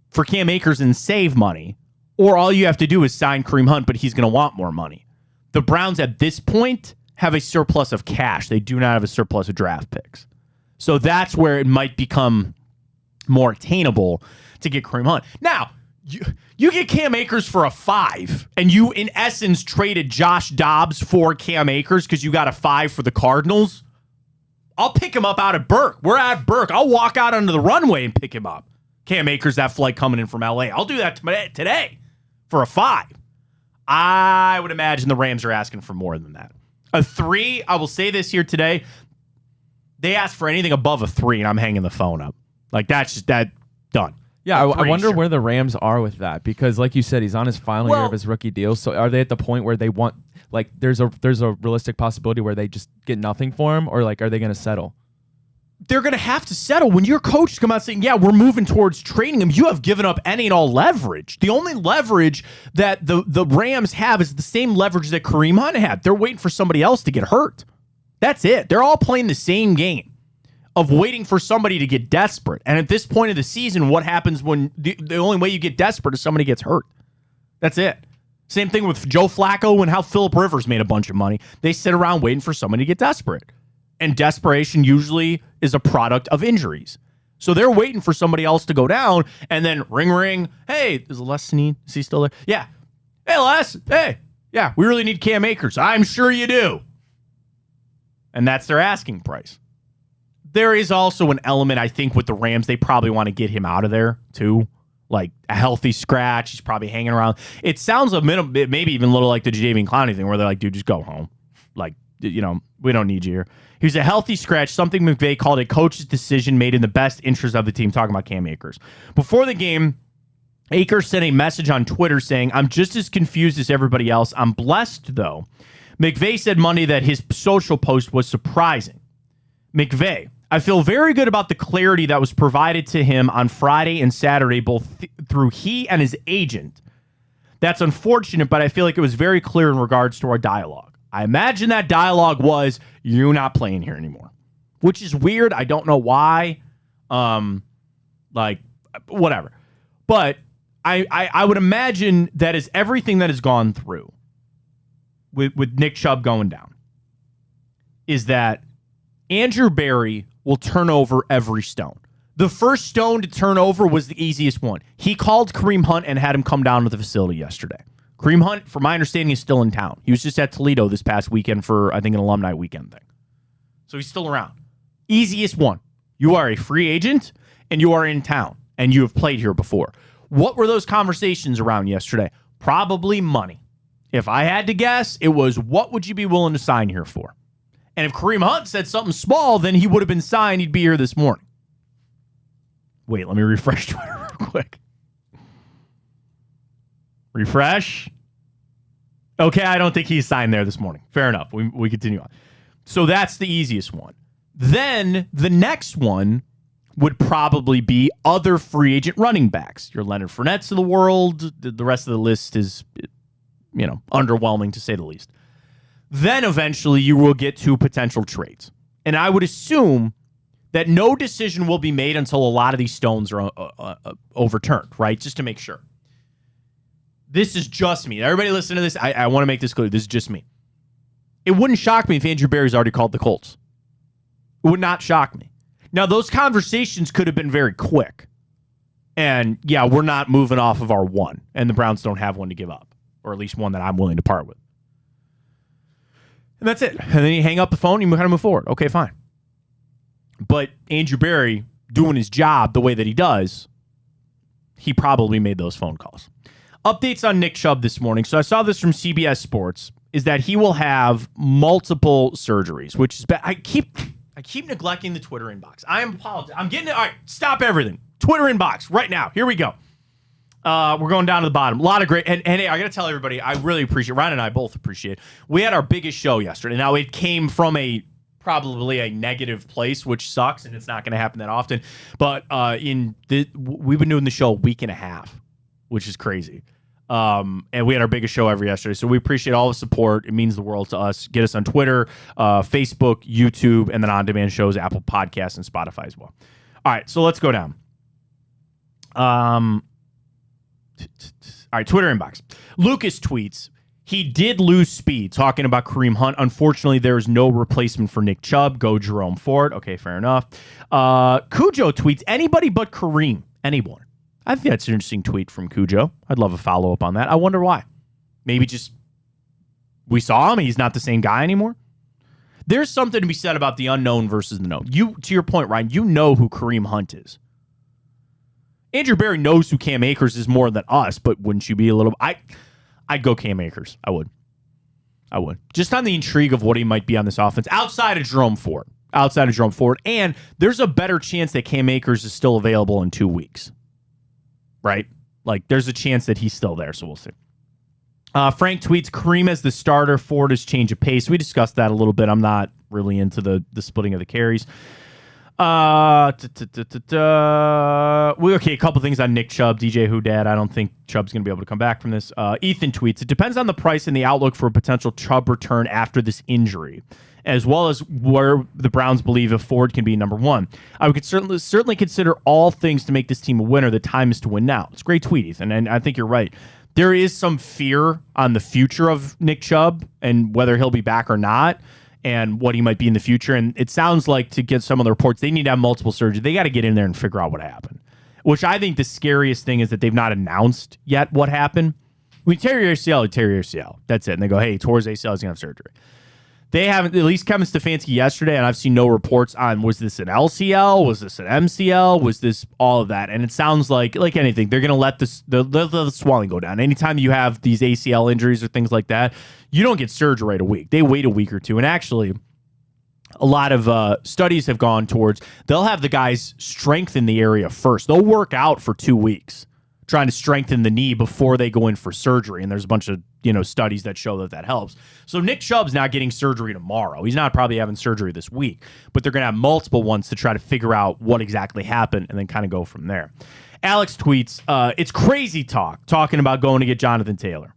for Cam Akers and save money, or all you have to do is sign Kareem Hunt, but he's going to want more money. The Browns at this point have a surplus of cash. They do not have a surplus of draft picks. So that's where it might become more attainable to get Kareem Hunt. Now, you get Cam Akers for a 5, and you, in essence, traded Josh Dobbs for Cam Akers because you got a 5 for the Cardinals. I'll pick him up out at Burke. We're at Burke. I'll walk out onto the runway and pick him up. Cam Akers, that flight coming in from L.A. I'll do that today for a 5. I would imagine the Rams are asking for more than that. A 3, I will say this here today, they ask for anything above a 3, and I'm hanging the phone up. Like, that's just that done. Yeah, I wonder where the Rams are with that, because like you said, he's on his final year of his rookie deal. So are they at the point where they want, like, there's a realistic possibility where they just get nothing for him, or like are they going to settle? They're going to have to settle. When your coach come out saying, yeah, we're moving towards trading him, you have given up any and all leverage. The only leverage that the Rams have is the same leverage that Kareem Hunt had. They're waiting for somebody else to get hurt. That's it. They're all playing the same game of waiting for somebody to get desperate. And at this point of the season, what happens when the only way you get desperate is somebody gets hurt? That's it. Same thing with Joe Flacco and how Phillip Rivers made a bunch of money. They sit around waiting for somebody to get desperate. And desperation usually is a product of injuries. So they're waiting for somebody else to go down, and then ring, ring. Hey, is Les Snead? Is he still there? Yeah. Hey, Les. Hey. Yeah, we really need Cam Akers. I'm sure you do. And that's their asking price. There is also an element, I think, with the Rams. They probably want to get him out of there, too. Like a healthy scratch. He's probably hanging around. It sounds maybe even a little like the Jadeveon Clowney thing, where they're like, dude, just go home. Like, we don't need you here. He was a healthy scratch, something McVay called a coach's decision made in the best interest of the team, talking about Cam Akers. Before the game, Akers sent a message on Twitter saying, I'm just as confused as everybody else. I'm blessed, though. McVay said Monday that his social post was surprising. McVay, I feel very good about the clarity that was provided to him on Friday and Saturday, both through he and his agent. That's unfortunate, but I feel like it was very clear in regards to our dialogue. I imagine that dialogue was, you're not playing here anymore, which is weird. I don't know why. Whatever. But I would imagine that is everything that has gone through with Nick Chubb going down is that Andrew Berry will turn over every stone. The first stone to turn over was the easiest one. He called Kareem Hunt and had him come down to the facility yesterday. Kareem Hunt, from my understanding, is still in town. He was just at Toledo this past weekend for, I think, an alumni weekend thing. So he's still around. Easiest one. You are a free agent, and you are in town, and you have played here before. What were those conversations around yesterday? Probably money. If I had to guess, it was, what would you be willing to sign here for? And if Kareem Hunt said something small, then he would have been signed. He'd be here this morning. Wait, let me refresh Twitter real quick. Refresh. Okay, I don't think he's signed there this morning. Fair enough. We continue on. So that's the easiest one. Then the next one would probably be other free agent running backs. Your Leonard Fournettes of the world. The rest of the list is, underwhelming to say the least. Then eventually you will get to potential trades. And I would assume that no decision will be made until a lot of these stones are overturned, right? Just to make sure. This is just me. Everybody listen to this. I want to make this clear. This is just me. It wouldn't shock me if Andrew Berry's already called the Colts. It would not shock me. Now, those conversations could have been very quick. And, yeah, we're not moving off of our one. And the Browns don't have one to give up. Or at least one that I'm willing to part with. And that's it. And then you hang up the phone and you kind of move forward. Okay, fine. But Andrew Berry, doing his job the way that he does, he probably made those phone calls. Updates on Nick Chubb this morning. So I saw this from CBS Sports, is that he will have multiple surgeries, which is bad. I keep neglecting the Twitter inbox. I am apologizing. I'm getting it. All right, stop everything. Twitter inbox right now. Here we go. We're going down to the bottom. A lot of great. And hey, I got to tell everybody, I really appreciate, Ryan and I both appreciate, we had our biggest show yesterday. Now, it came from probably a negative place, which sucks, and it's not going to happen that often. But we've been doing the show a week and a half, which is crazy. And we had our biggest show ever yesterday. So we appreciate all the support. It means the world to us. Get us on Twitter, Facebook, YouTube, and then on-demand shows, Apple Podcasts, and Spotify as well. All right, so let's go down. All right, Twitter inbox. Lucas tweets, he did lose speed, talking about Kareem Hunt. Unfortunately, there is no replacement for Nick Chubb. Go Jerome Ford. Okay, fair enough. Cujo tweets, anybody but Kareem. Anyone. I think that's an interesting tweet from Cujo. I'd love a follow-up on that. I wonder why. Maybe just we saw him. He's not the same guy anymore. There's something to be said about the unknown versus the known. To your point, Ryan, you know who Kareem Hunt is. Andrew Berry knows who Cam Akers is more than us, but wouldn't you be a little... I'd go Cam Akers. I would. Just on the intrigue of what he might be on this offense outside of Jerome Ford. And there's a better chance that Cam Akers is still available in 2 weeks. Right? Like, there's a chance that he's still there, so we'll see. Frank tweets, Kareem as the starter, Ford is change of pace. We discussed that a little bit. I'm not really into the splitting of the carries. Okay, a couple things on Nick Chubb, DJ Whodad. I don't think Chubb's going to be able to come back from this. Ethan tweets, it depends on the price and the outlook for a potential Chubb return after this injury, as well as where the Browns believe if Ford can be number one. I would certainly consider all things to make this team a winner. The time is to win now. It's a great tweet, Ethan, and I think you're right. There is some fear on the future of Nick Chubb and whether he'll be back or not and what he might be in the future. And it sounds like, to get some of the reports, they need to have multiple surgeries. They got to get in there and figure out what happened, which I think the scariest thing is that they've not announced yet what happened. When you tear your ACL, that's it. And they go, hey, he tore his ACL, he's going to have surgery. They haven't, at least Kevin Stefanski yesterday, and I've seen no reports on, was this an LCL? Was this an MCL? Was this all of that? And it sounds like anything, they're going to let the swelling go down. Anytime you have these ACL injuries or things like that, you don't get surgery right a week. They wait a week or two. And actually, a lot of studies have gone towards, they'll have the guys strengthen the area first. They'll work out for 2 weeks trying to strengthen the knee before they go in for surgery. And there's a bunch of studies that show that helps. So Nick Chubb's not getting surgery tomorrow. He's not probably having surgery this week, but they're going to have multiple ones to try to figure out what exactly happened and then kind of go from there. Alex tweets, it's crazy talking about going to get Jonathan Taylor.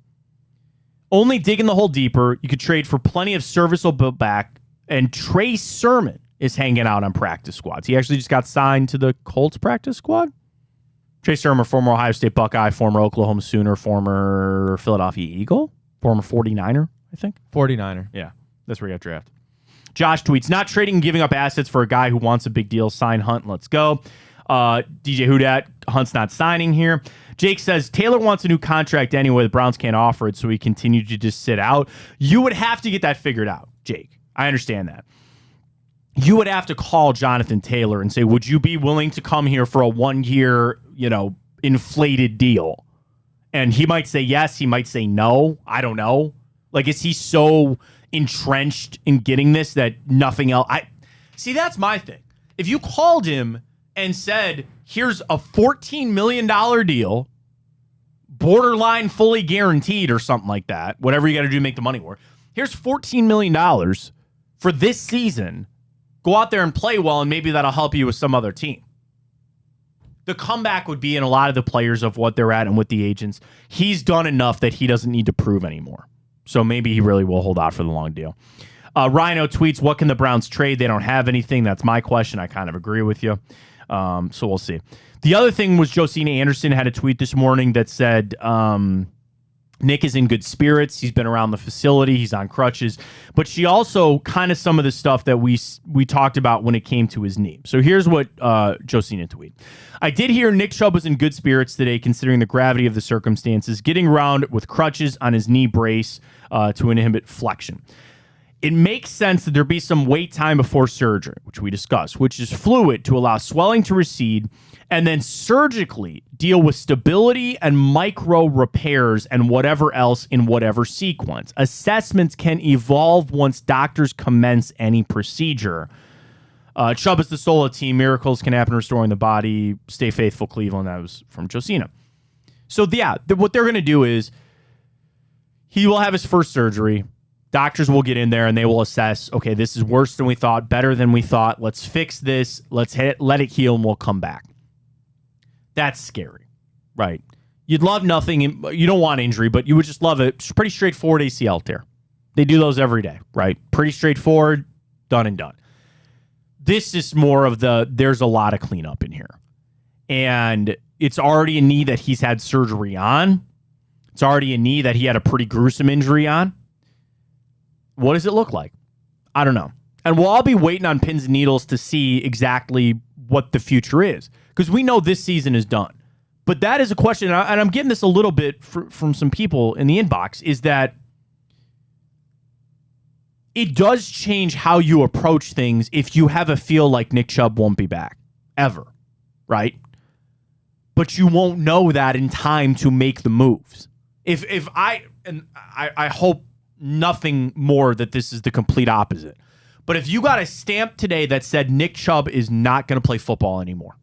Only digging the hole deeper, you could trade for plenty of serviceable back, and Trey Sermon is hanging out on practice squads. He actually just got signed to the Colts practice squad. Trey Sermon, former Ohio State Buckeye, former Oklahoma Sooner, former Philadelphia Eagle, former 49er, I think. 49er. Yeah, that's where he got drafted. Josh tweets, not trading and giving up assets for a guy who wants a big deal. Sign Hunt, let's go. DJ Whodad, Hunt's not signing here. Jake says, Taylor wants a new contract anyway. The Browns can't offer it, so he continued to just sit out. You would have to get that figured out, Jake. I understand that. you would have to call Jonathan Taylor and say, would you be willing to come here for a 1-year, inflated deal? And he might say yes. He might say no. I don't know. Like, is he so entrenched in getting this that nothing else? See, that's my thing. If you called him and said, here's a $14 million deal, borderline fully guaranteed or something like that, whatever you got to do to make the money work. Here's $14 million for this season. Go out there and play well, and maybe that'll help you with some other team. The comeback would be in a lot of the players of what they're at and with the agents. He's done enough that he doesn't need to prove anymore. So maybe he really will hold out for the long deal. Rhino tweets, what can the Browns trade? They don't have anything. That's my question. I kind of agree with you. So we'll see. The other thing was Josina Anderson had a tweet this morning that said, Nick is in good spirits. He's been around the facility. He's on crutches. But she also kind of some of the stuff that we talked about when it came to his knee. So here's what Josina tweeted. I did hear Nick Chubb was in good spirits today considering the gravity of the circumstances, getting around with crutches on his knee brace to inhibit flexion. It makes sense that there be some wait time before surgery, which we discussed, which is fluid to allow swelling to recede and then surgically deal with stability and micro repairs and whatever else in whatever sequence. Assessments can evolve once doctors commence any procedure. Chubb is the soul of the team. Miracles can happen restoring the body. Stay faithful, Cleveland. That was from Josina. So, yeah, what they're going to do is he will have his first surgery. Doctors will get in there and they will assess, okay, this is worse than we thought, better than we thought. Let's fix this. Let's let it heal, and we'll come back. That's scary, right? You'd love nothing. You don't want injury, but you would just love it. It's pretty straightforward ACL tear. They do those every day, right? Pretty straightforward, done and done. This is more of there's a lot of cleanup in here. And it's already a knee that he's had surgery on. It's already a knee that he had a pretty gruesome injury on. What does it look like? I don't know. And we'll all be waiting on pins and needles to see exactly what the future is, because we know this season is done. But that is a question, and I'm getting this a little bit from some people in the inbox, is that it does change how you approach things if you have a feel like Nick Chubb won't be back, ever, right? But you won't know that in time to make the moves. If I hope nothing more that this is the complete opposite. But if you got a stamp today that said Nick Chubb is not going to play football anymore,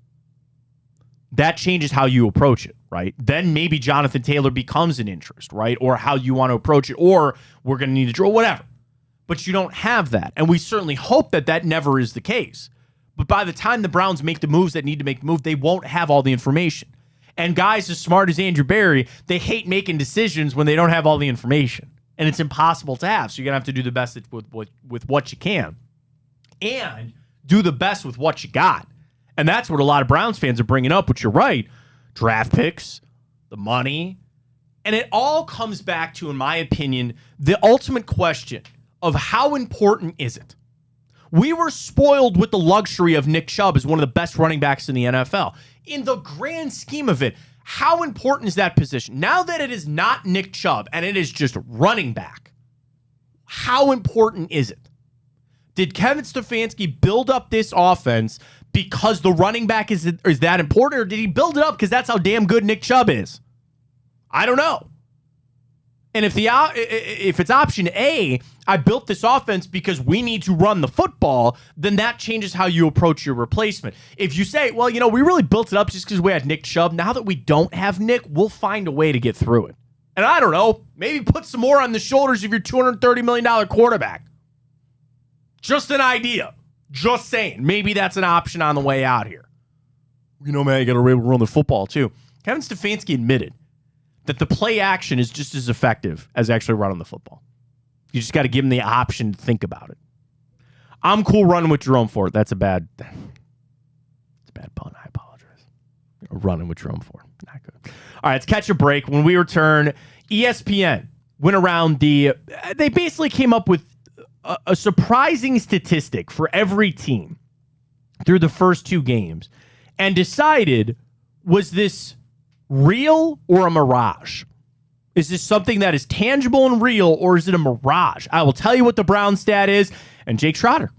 that changes how you approach it, right? Then maybe Jonathan Taylor becomes an interest, right? Or how you want to approach it, or we're going to need to draw, whatever. But you don't have that. And we certainly hope that that never is the case. But by the time the Browns make the moves that need to make the move, they won't have all the information. And guys as smart as Andrew Berry, they hate making decisions when they don't have all the information. And it's impossible to have. So you're going to have to do the best with what you can. And do the best with what you got. And that's what a lot of Browns fans are bringing up, which you're right. Draft picks, the money. And it all comes back to, in my opinion, the ultimate question of how important is it? We were spoiled with the luxury of Nick Chubb as one of the best running backs in the NFL. In the grand scheme of it, how important is that position? Now that it is not Nick Chubb and it is just running back, how important is it? Did Kevin Stefanski build up this offense because the running back is that important, or did he build it up because that's how damn good Nick Chubb is? I don't know. And if it's option A, I built this offense because we need to run the football, then that changes how you approach your replacement. If you say, well, we really built it up just because we had Nick Chubb. Now that we don't have Nick, we'll find a way to get through it. And I don't know, maybe put some more on the shoulders of your $230 million quarterback. Just an idea. Just saying. Maybe that's an option on the way out here. Man, you got to be able to run the football too. Kevin Stefanski admitted that the play action is just as effective as actually running the football. You just got to give him the option to think about it. I'm cool running with Jerome Ford. It's a bad pun. I apologize. Running with Jerome Ford. Not good. All right, let's catch a break. When we return, ESPN went around they basically came up with a surprising statistic for every team through the first two games and decided, was this real or a mirage? Is this something that is tangible and real, or is it a mirage? I will tell you what the Brown stat is, and Jake Schroeder.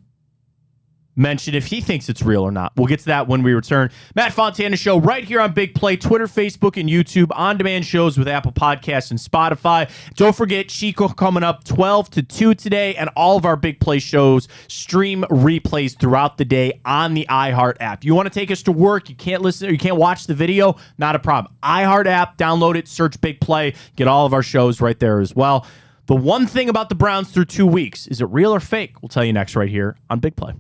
mention if he thinks it's real or not. We'll get to that when we return. Matt Fontana Show right here on Big Play, Twitter, Facebook, and YouTube. On-demand shows with Apple Podcasts and Spotify. Don't forget Chico coming up 12 to 2 today, and all of our Big Play shows stream replays throughout the day on the iHeart app. You want to take us to work, you can't listen or you can't watch the video, not a problem. iHeart app, download it, search Big Play, get all of our shows right there as well. The one thing about the Browns through 2 weeks, is it real or fake? We'll tell you next right here on Big Play.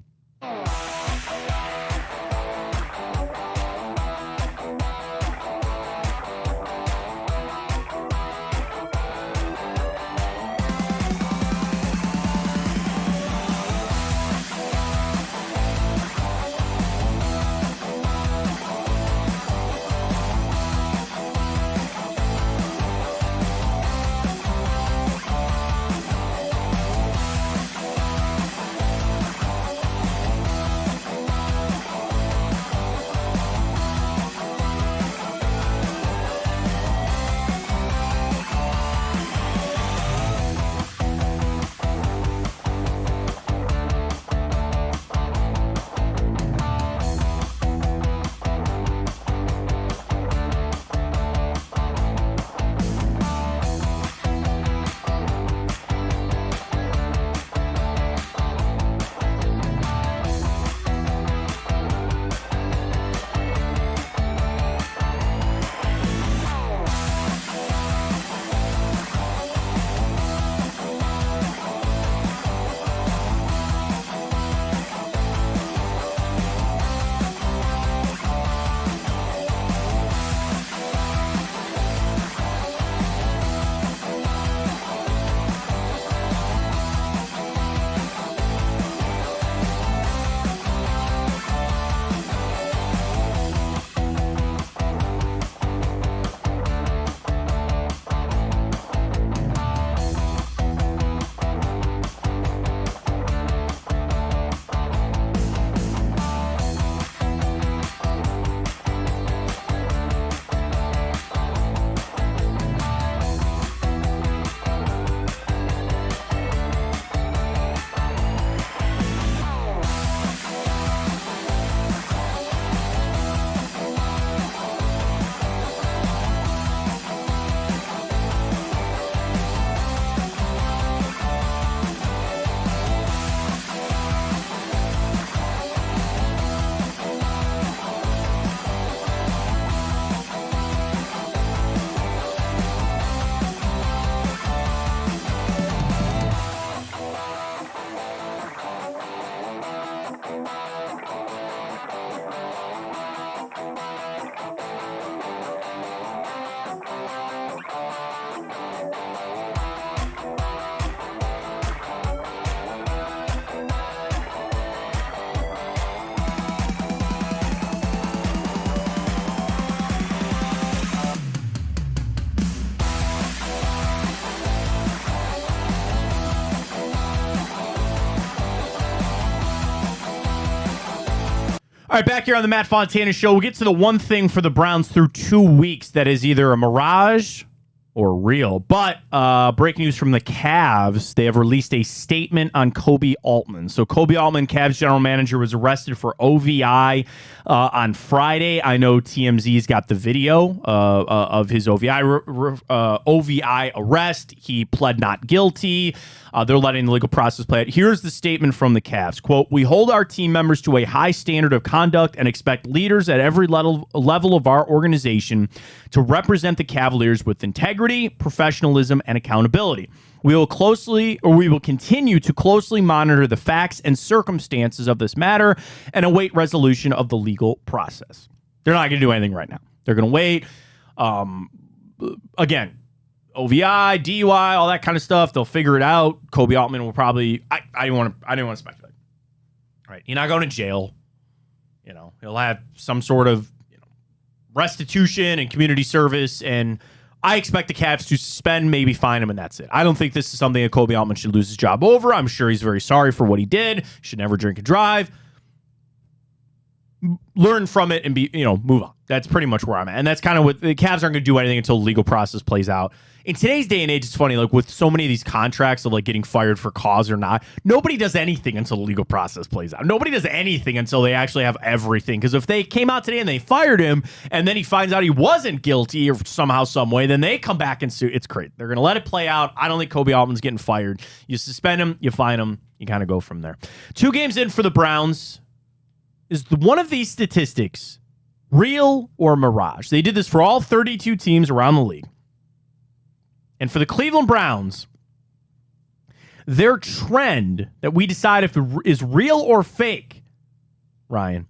All right, back here on the Matt Fontana Show, we'll get to the one thing for the Browns through 2 weeks that is either a mirage or real. But breaking news from the Cavs, they have released a statement on Kobe Altman. So Kobe Altman, Cavs general manager, was arrested for OVI on Friday. I know TMZ's got the video of his OVI arrest. He pled not guilty. They're letting the legal process play out. Here's the statement from the Cavs. Quote, "We hold our team members to a high standard of conduct and expect leaders at every level of our organization to represent the Cavaliers with integrity, professionalism, and accountability. We will continue to closely monitor the facts and circumstances of this matter and await resolution of the legal process." They're not going to do anything right now. They're going to wait. Again, OVI, DUI, all that kind of stuff. They'll figure it out. Kobe Altman will probably. I didn't want to speculate. All right, you're not going to jail. You know, he'll have some sort of restitution and community service, and I expect the Cavs to suspend, maybe fine him, and that's it. I don't think this is something that Kobe Altman should lose his job over. I'm sure he's very sorry for what he did. Should never drink and drive. learn from it and move on. That's pretty much where I'm at. And that's kind of what the Cavs aren't going to do anything until the legal process plays out. In today's day and age, it's funny, like with so many of these contracts of like getting fired for cause or not, nobody does anything until the legal process plays out. Nobody does anything until they actually have everything. Because if they came out today and they fired him and then he finds out he wasn't guilty or somehow, some way, then they come back and sue. It's great. They're going to let it play out. I don't think Kobe Altman's getting fired. You suspend him, you fine him, you kind of go from there. 2 games in for the Browns. Is one of these statistics real or mirage? They did this for all 32 teams around the league. And for the Cleveland Browns, their trend that we decide if it is real or fake, Ryan,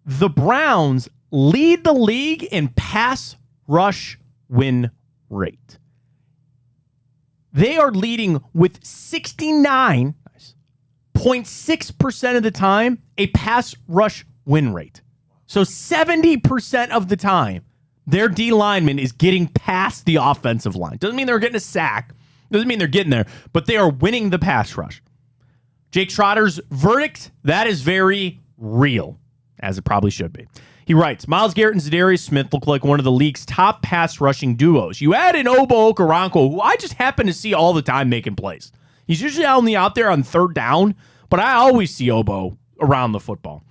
the Browns lead the league in pass rush win rate. They are leading with 69.6% of the time a pass rush win rate. So 70% of the time, their D lineman is getting past the offensive line. Doesn't mean they're getting a sack. Doesn't mean they're getting there, but they are winning the pass rush. Jake Trotter's verdict, that is very real, as it probably should be. He writes, Myles Garrett and Zadarius Smith look like one of the league's top pass rushing duos. You add in Obo Okoronkwo, who I just happen to see all the time making plays. He's usually only out there on third down, but I always see Obo around the football.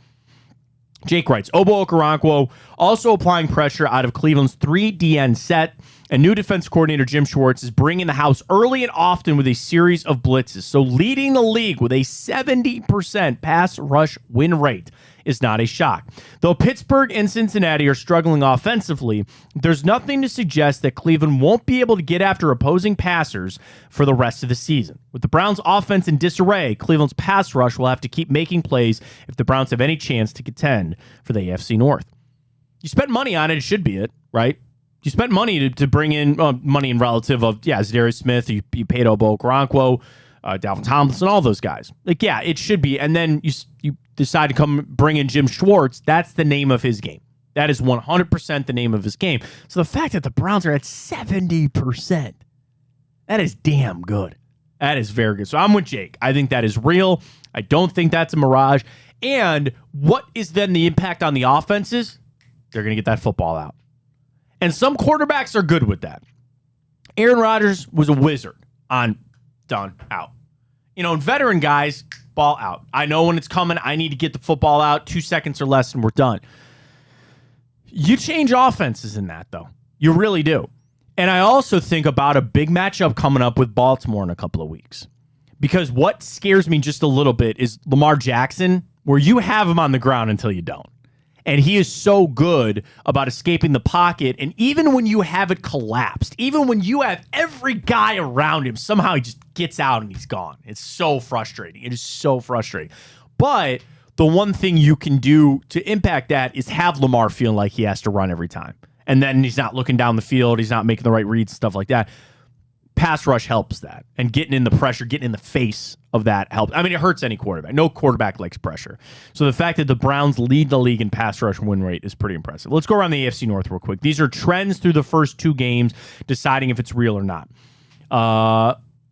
Jake writes, Obo Okoronkwo also applying pressure out of Cleveland's 3 DN set, and new defense coordinator Jim Schwartz is bringing the house early and often with a series of blitzes. So leading the league with a 70% pass rush win rate is not a shock. Though Pittsburgh and Cincinnati are struggling offensively, there's nothing to suggest that Cleveland won't be able to get after opposing passers for the rest of the season. With the Browns' offense in disarray, Cleveland's pass rush will have to keep making plays if the Browns have any chance to contend for the AFC North. You spent money on it, it should be it, right? You spent money to bring in money in relative of, Zadarius Smith, you paid Obo Okoronkwo, Dalvin Tomlinson, all those guys. Like, yeah, it should be. And then you decide to come bring in Jim Schwartz. That's the name of his game. That is 100% the name of his game. So the fact that the Browns are at 70%, that is damn good. That is very good. So I'm with Jake. I think that is real. I don't think that's a mirage. And what is then the impact on the offenses? They're going to get that football out. And some quarterbacks are good with that. Aaron Rodgers was a wizard on done, out. And veteran guys, ball out. I know when it's coming, I need to get the football out. 2 seconds or less and we're done. You change offenses in that, though. You really do. And I also think about a big matchup coming up with Baltimore in a couple of weeks. Because what scares me just a little bit is Lamar Jackson, where you have him on the ground until you don't. And he is so good about escaping the pocket. And even when you have it collapsed, even when you have every guy around him, somehow he just gets out and he's gone. It's so frustrating. It is so frustrating. But the one thing you can do to impact that is have Lamar feeling like he has to run every time. And then he's not looking down the field. He's not making the right reads, stuff like that. Pass rush helps that. And getting in the pressure, getting in the face of that helps. I mean, it hurts any quarterback. No quarterback likes pressure. So the fact that the Browns lead the league in pass rush win rate is pretty impressive. Let's go around the AFC North real quick. These are trends through the first 2 games, deciding if it's real or not.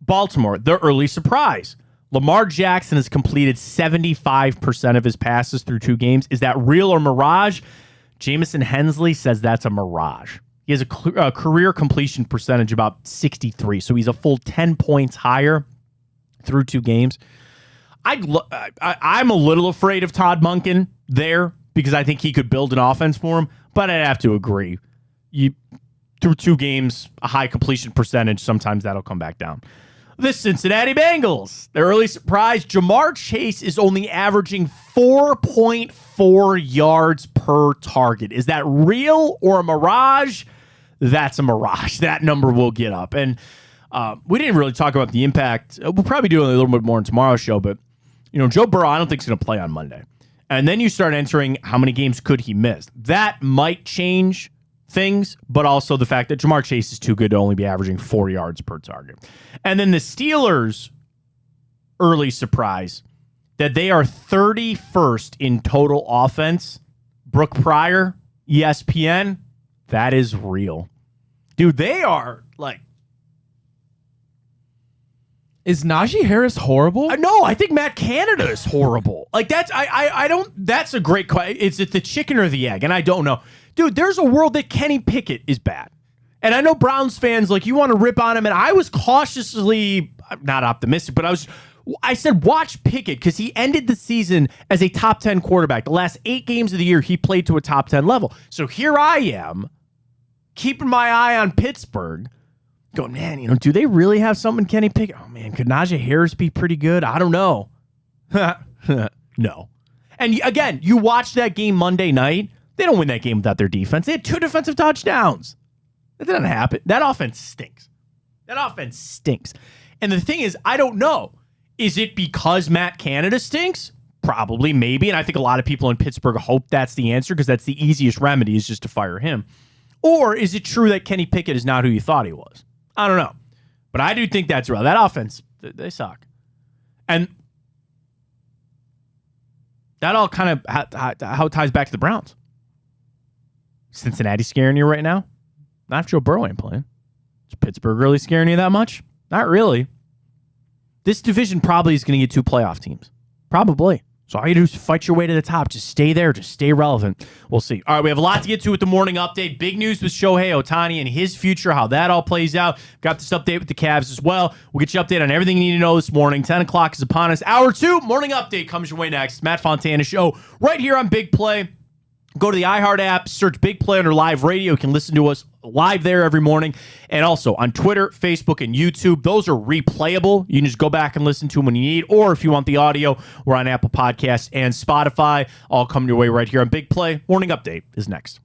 Baltimore, their early surprise. Lamar Jackson has completed 75% of his passes through 2 games. Is that real or mirage? Jamison Hensley says that's a mirage. He has a career completion percentage about 63, so he's a full 10 points higher through 2 games. I'm a little afraid of Todd Monken there because I think he could build an offense for him, but I'd have to agree. Through 2 games, a high completion percentage, sometimes that'll come back down. The Cincinnati Bengals, their early surprise, Jamar Chase is only averaging 4.4 yards per target. Is that real or a mirage? That's a mirage. That number will get up. And we didn't really talk about the impact. We'll probably do it a little bit more in tomorrow's show, but Joe Burrow, I don't think is going to play on Monday. And then you start entering how many games could he miss. That might change things, but also the fact that Jamar Chase is too good to only be averaging 4 yards per target. And then the Steelers' early surprise that they are 31st in total offense. Brooke Pryor, ESPN, that is real. Dude, they are like, Is Najee Harris horrible? No, I think Matt Canada is horrible. Like I don't. That's a great question. Is it the chicken or the egg? And I don't know, dude. There's a world that Kenny Pickett is bad, and I know Browns fans like you want to rip on him, and I was cautiously not optimistic, but I said watch Pickett because he ended the season as a top 10 quarterback. The last 8 games of the year, he played to a top 10 level. So here I am, keeping my eye on Pittsburgh. Go, man, do they really have something Kenny Pickett? Oh, man, could Najee Harris be pretty good? I don't know. No. And again, you watch that game Monday night. They don't win that game without their defense. They had 2 defensive touchdowns. That didn't happen. That offense stinks. And the thing is, I don't know. Is it because Matt Canada stinks? Probably, maybe. And I think a lot of people in Pittsburgh hope that's the answer because that's the easiest remedy is just to fire him. Or is it true that Kenny Pickett is not who you thought he was? I don't know. But I do think that's real. That offense, they suck. And that all kind of how it ties back to the Browns. Cincinnati scaring you right now? Not if Joe Burrow ain't playing. Is Pittsburgh really scaring you that much? Not really. This division probably is going to get 2 playoff teams. Probably. So all you do is fight your way to the top. Just stay there. Just stay relevant. We'll see. All right, we have a lot to get to with the morning update. Big news with Shohei Ohtani and his future, how that all plays out. Got this update with the Cavs as well. We'll get you updated on everything you need to know this morning. 10 o'clock is upon us. Hour 2, morning update comes your way next. Matt Fontana Show right here on Big Play. Go to the iHeart app, search Big Play under live radio. You can listen to us live there every morning. And also on Twitter, Facebook, and YouTube. Those are replayable. You can just go back and listen to them when you need. Or if you want the audio, we're on Apple Podcasts and Spotify. All come your way right here on Big Play. Morning Update is next.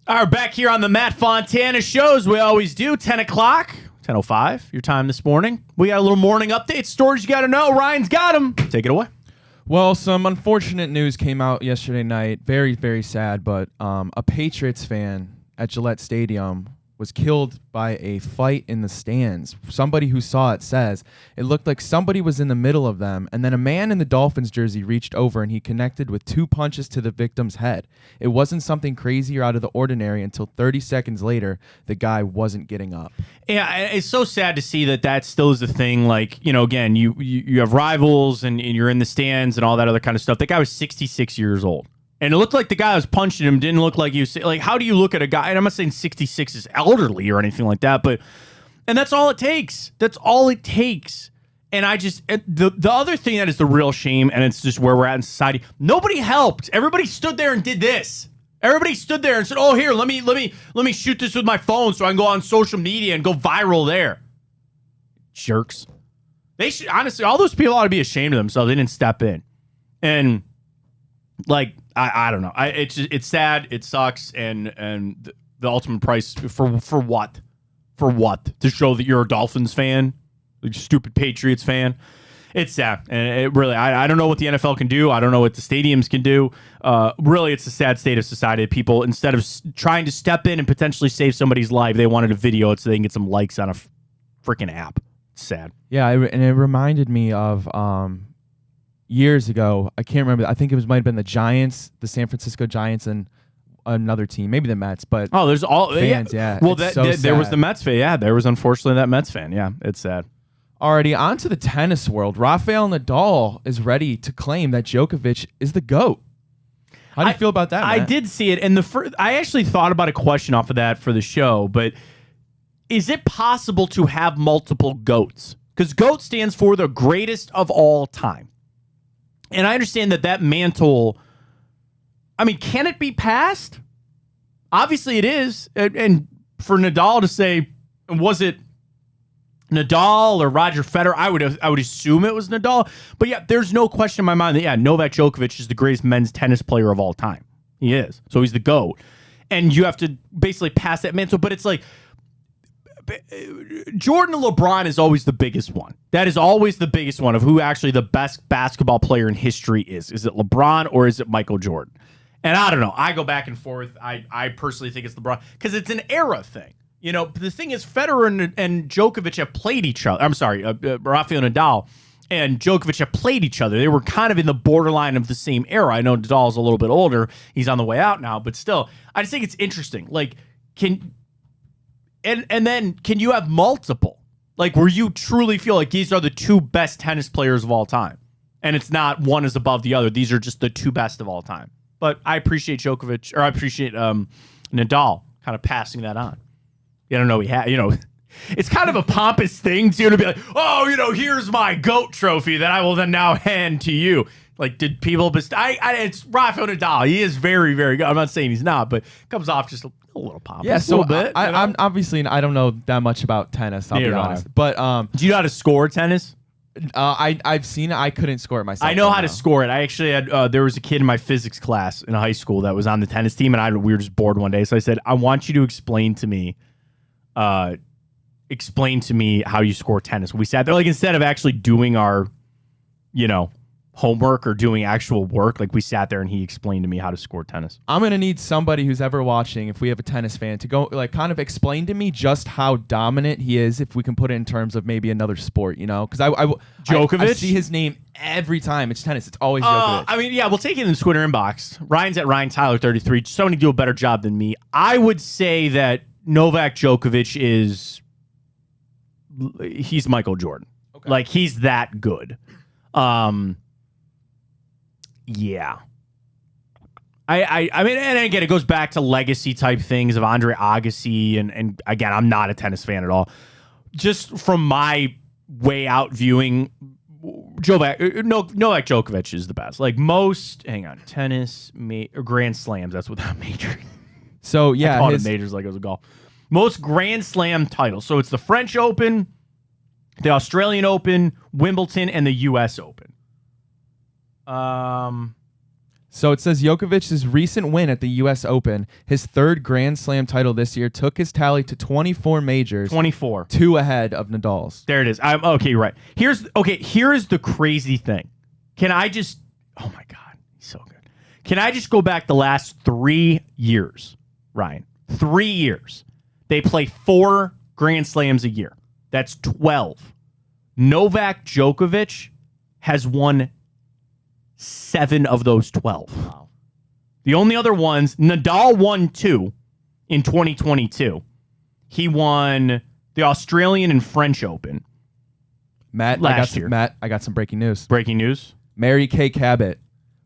All right, back here on the Matt Fontana show, as we always do, 10 o'clock, 10:05, your time this morning. We got a little morning update, stories you got to know. Ryan's got them. Take it away. Well, some unfortunate news came out yesterday night. Very, very sad, but a Patriots fan at Gillette Stadium was killed by a fight in the stands. Somebody who saw it says it looked like somebody was in the middle of them, and then a man in the Dolphins jersey reached over and he connected with 2 punches to the victim's head. It wasn't something crazy or out of the ordinary until 30 seconds later, the guy wasn't getting up. Yeah, it's so sad to see that still is a thing. Like, again, you have rivals and you're in the stands and all that other kind of stuff. That guy was 66 years old. And it looked like the guy who was punching him didn't look like he was, like, how do you look at a guy? And I'm not saying 66 is elderly or anything like that, and that's all it takes. That's all it takes. And the other thing that is the real shame, and it's just where we're at in society, nobody helped. Everybody stood there and did this. Everybody stood there and said, oh, here, let me shoot this with my phone so I can go on social media and go viral there. Jerks. They should, honestly, all those people ought to be ashamed of themselves. They didn't step in. And, like, I don't know. It's sad. It sucks. And the ultimate price for what? For what? To show that you're a Dolphins fan, like stupid Patriots fan. It's sad. And it really, I don't know what the NFL can do. I don't know what the stadiums can do. Really, it's a sad state of society. People, instead of trying to step in and potentially save somebody's life, they wanted to video it so they can get some likes on a freaking app. It's sad. Yeah, and it reminded me of years ago, I can't remember. I think it might have been the Giants, the San Francisco Giants, and another team, maybe the Mets. But there's all fans. Yeah. Well, there was the Mets fan. Yeah, there was unfortunately that Mets fan. Yeah, it's sad. Alrighty, on to the tennis world. Rafael Nadal is ready to claim that Djokovic is the GOAT. How do you feel about that, Matt? I did see it, and I actually thought about a question off of that for the show. But is it possible to have multiple GOATs? Because GOAT stands for the greatest of all time. And I understand that mantle, I mean, can it be passed? Obviously it is. And for Nadal to say, was it Nadal or Roger Federer? I would assume it was Nadal. But yeah, there's no question in my mind that, Novak Djokovic is the greatest men's tennis player of all time. He is. So he's the GOAT. And you have to basically pass that mantle. But it's like, Jordan and LeBron is always the biggest one. That is always the biggest one of who actually the best basketball player in history is. Is it LeBron or is it Michael Jordan? And I don't know. I go back and forth. I personally think it's LeBron because it's an era thing. The thing is, Federer and Djokovic have played each other. I'm sorry, Rafael Nadal and Djokovic have played each other. They were kind of in the borderline of the same era. I know Nadal's a little bit older. He's on the way out now, but still, I just think it's interesting. Like, And then can you have multiple? Like, where you truly feel like these are the 2 best tennis players of all time. And it's not one is above the other. These are just the 2 best of all time. But I appreciate Djokovic, or I appreciate Nadal kind of passing that on. I don't know, it's kind of a pompous thing to be like, oh, here's my GOAT trophy that I will then now hand to you. Like, did people it's Rafael Nadal. He is very, very good. I'm not saying he's not, but it comes off just a little pompous. Yeah, so a little bit. I'm obviously, I don't know that much about tennis, I'll be honest. But do you know how to score tennis? I've seen it. I couldn't score it myself. I know how to score it. I actually had there was a kid in my physics class in high school that was on the tennis team, and we were just bored one day. So I said, I want you to explain to me how you score tennis. We sat there, like, instead of actually doing our, homework or doing actual work, like, we sat there and he explained to me how to score tennis. I'm gonna need somebody who's ever watching, if we have a tennis fan, to go, like, kind of explain to me just how dominant he is, if we can put it in terms of maybe another sport, because Djokovic? I see his name every time it's tennis. It's always Djokovic. I mean, yeah, we'll take it in the Twitter inbox. Ryan's at Ryan Tyler 33. Somebody do a better job than me. I would say that Novak Djokovic he's Michael Jordan. Okay. Like, he's that good. Yeah. I mean, and again, it goes back to legacy type things of Andre Agassi, and again, I'm not a tennis fan at all. Just from my way out viewing, Novak Djokovic is the best. Like, most, tennis, or Grand Slams, that's without major. So, yeah. I call it majors like it was a golf. Most Grand Slam titles. So it's the French Open, the Australian Open, Wimbledon, and the U.S. Open. So it says Djokovic's recent win at the U.S. Open, his third Grand Slam title this year, took his tally to 24 majors. 24. 2 ahead of Nadal's. There it is. Okay, you're right. Here's the crazy thing. Can I just... Oh, my God. He's so good. Can I just go back the last 3 years, Ryan? 3 years. They play 4 Grand Slams a year. That's 12. Novak Djokovic has won 7 of those 12. Wow. The only other ones, Nadal won 2 in 2022. He won the Australian and French Open. Matt, I got some breaking news. Breaking news. Mary Kay Cabot.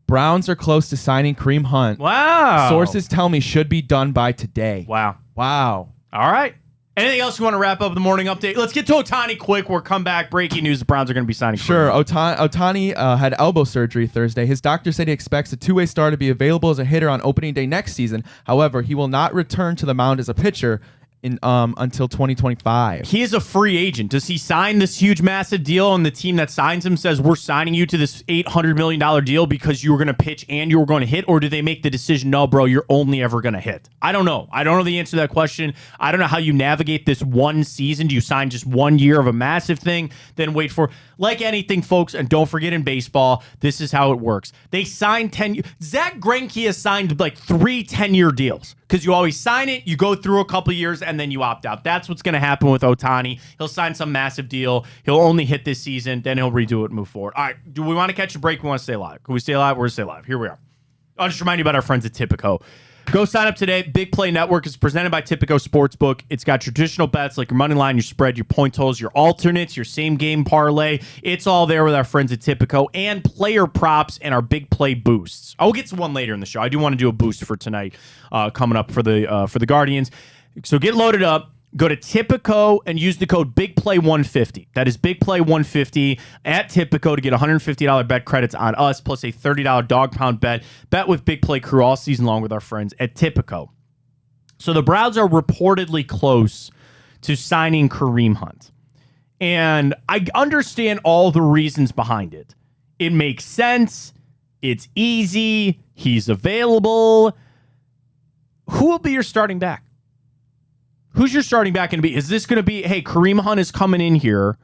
Browns are close to signing Kareem Hunt. Wow. Sources tell me should be done by today. Wow. Wow. All right. Anything else you want to wrap up the morning update? Let's get to Ohtani quick. We'll come back. Breaking news: the Browns are going to be signing. Sure. Ohtani had elbow surgery Thursday. His doctor said he expects a two-way star to be available as a hitter on opening day next season. However, he will not return to the mound as a pitcher until 2025. He is a free agent. Does he sign this huge, massive deal, and the team that signs him says, we're signing you to this $800 million deal because you were going to pitch and you were going to hit? Or do they make the decision, no, bro, you're only ever going to hit? I don't know. I don't know the answer to that question. I don't know how you navigate this one season. Do you sign just 1 year of a massive thing, then wait for... Like anything, folks, and don't forget in baseball, this is how it works. They sign 10... Zach Greinke has signed like 3 10-year deals because you always sign it, you go through a couple years, and then you opt out. That's what's going to happen with Ohtani. He'll sign some massive deal. He'll only hit this season, then he'll redo it and move forward. All right, do we want to catch a break? We want to stay live. Can we stay live? We're going to stay live. Here we are. I'll just remind you about our friends at Tipico. Go sign up today. Big Play Network is presented by Tipico Sportsbook. It's got traditional bets like your money line, your spread, your point totals, your alternates, your same game parlay. It's all there with our friends at Tipico, and player props and our Big Play boosts. I'll get to one later in the show. I do want to do a boost for tonight coming up for the Guardians. So get loaded up. Go to Tipico and use the code BIGPLAY150. That is BIGPLAY150 at Tipico to get $150 bet credits on us, plus a $30 dog pound bet. Bet with Big Play Crew all season long with our friends at Tipico. So the Browns are reportedly close to signing Kareem Hunt. And I understand all the reasons behind it. It makes sense. It's easy. He's available. Who will be your starting back? Who's your starting back going to be? Is this going to be, hey, Kareem Hunt is coming in here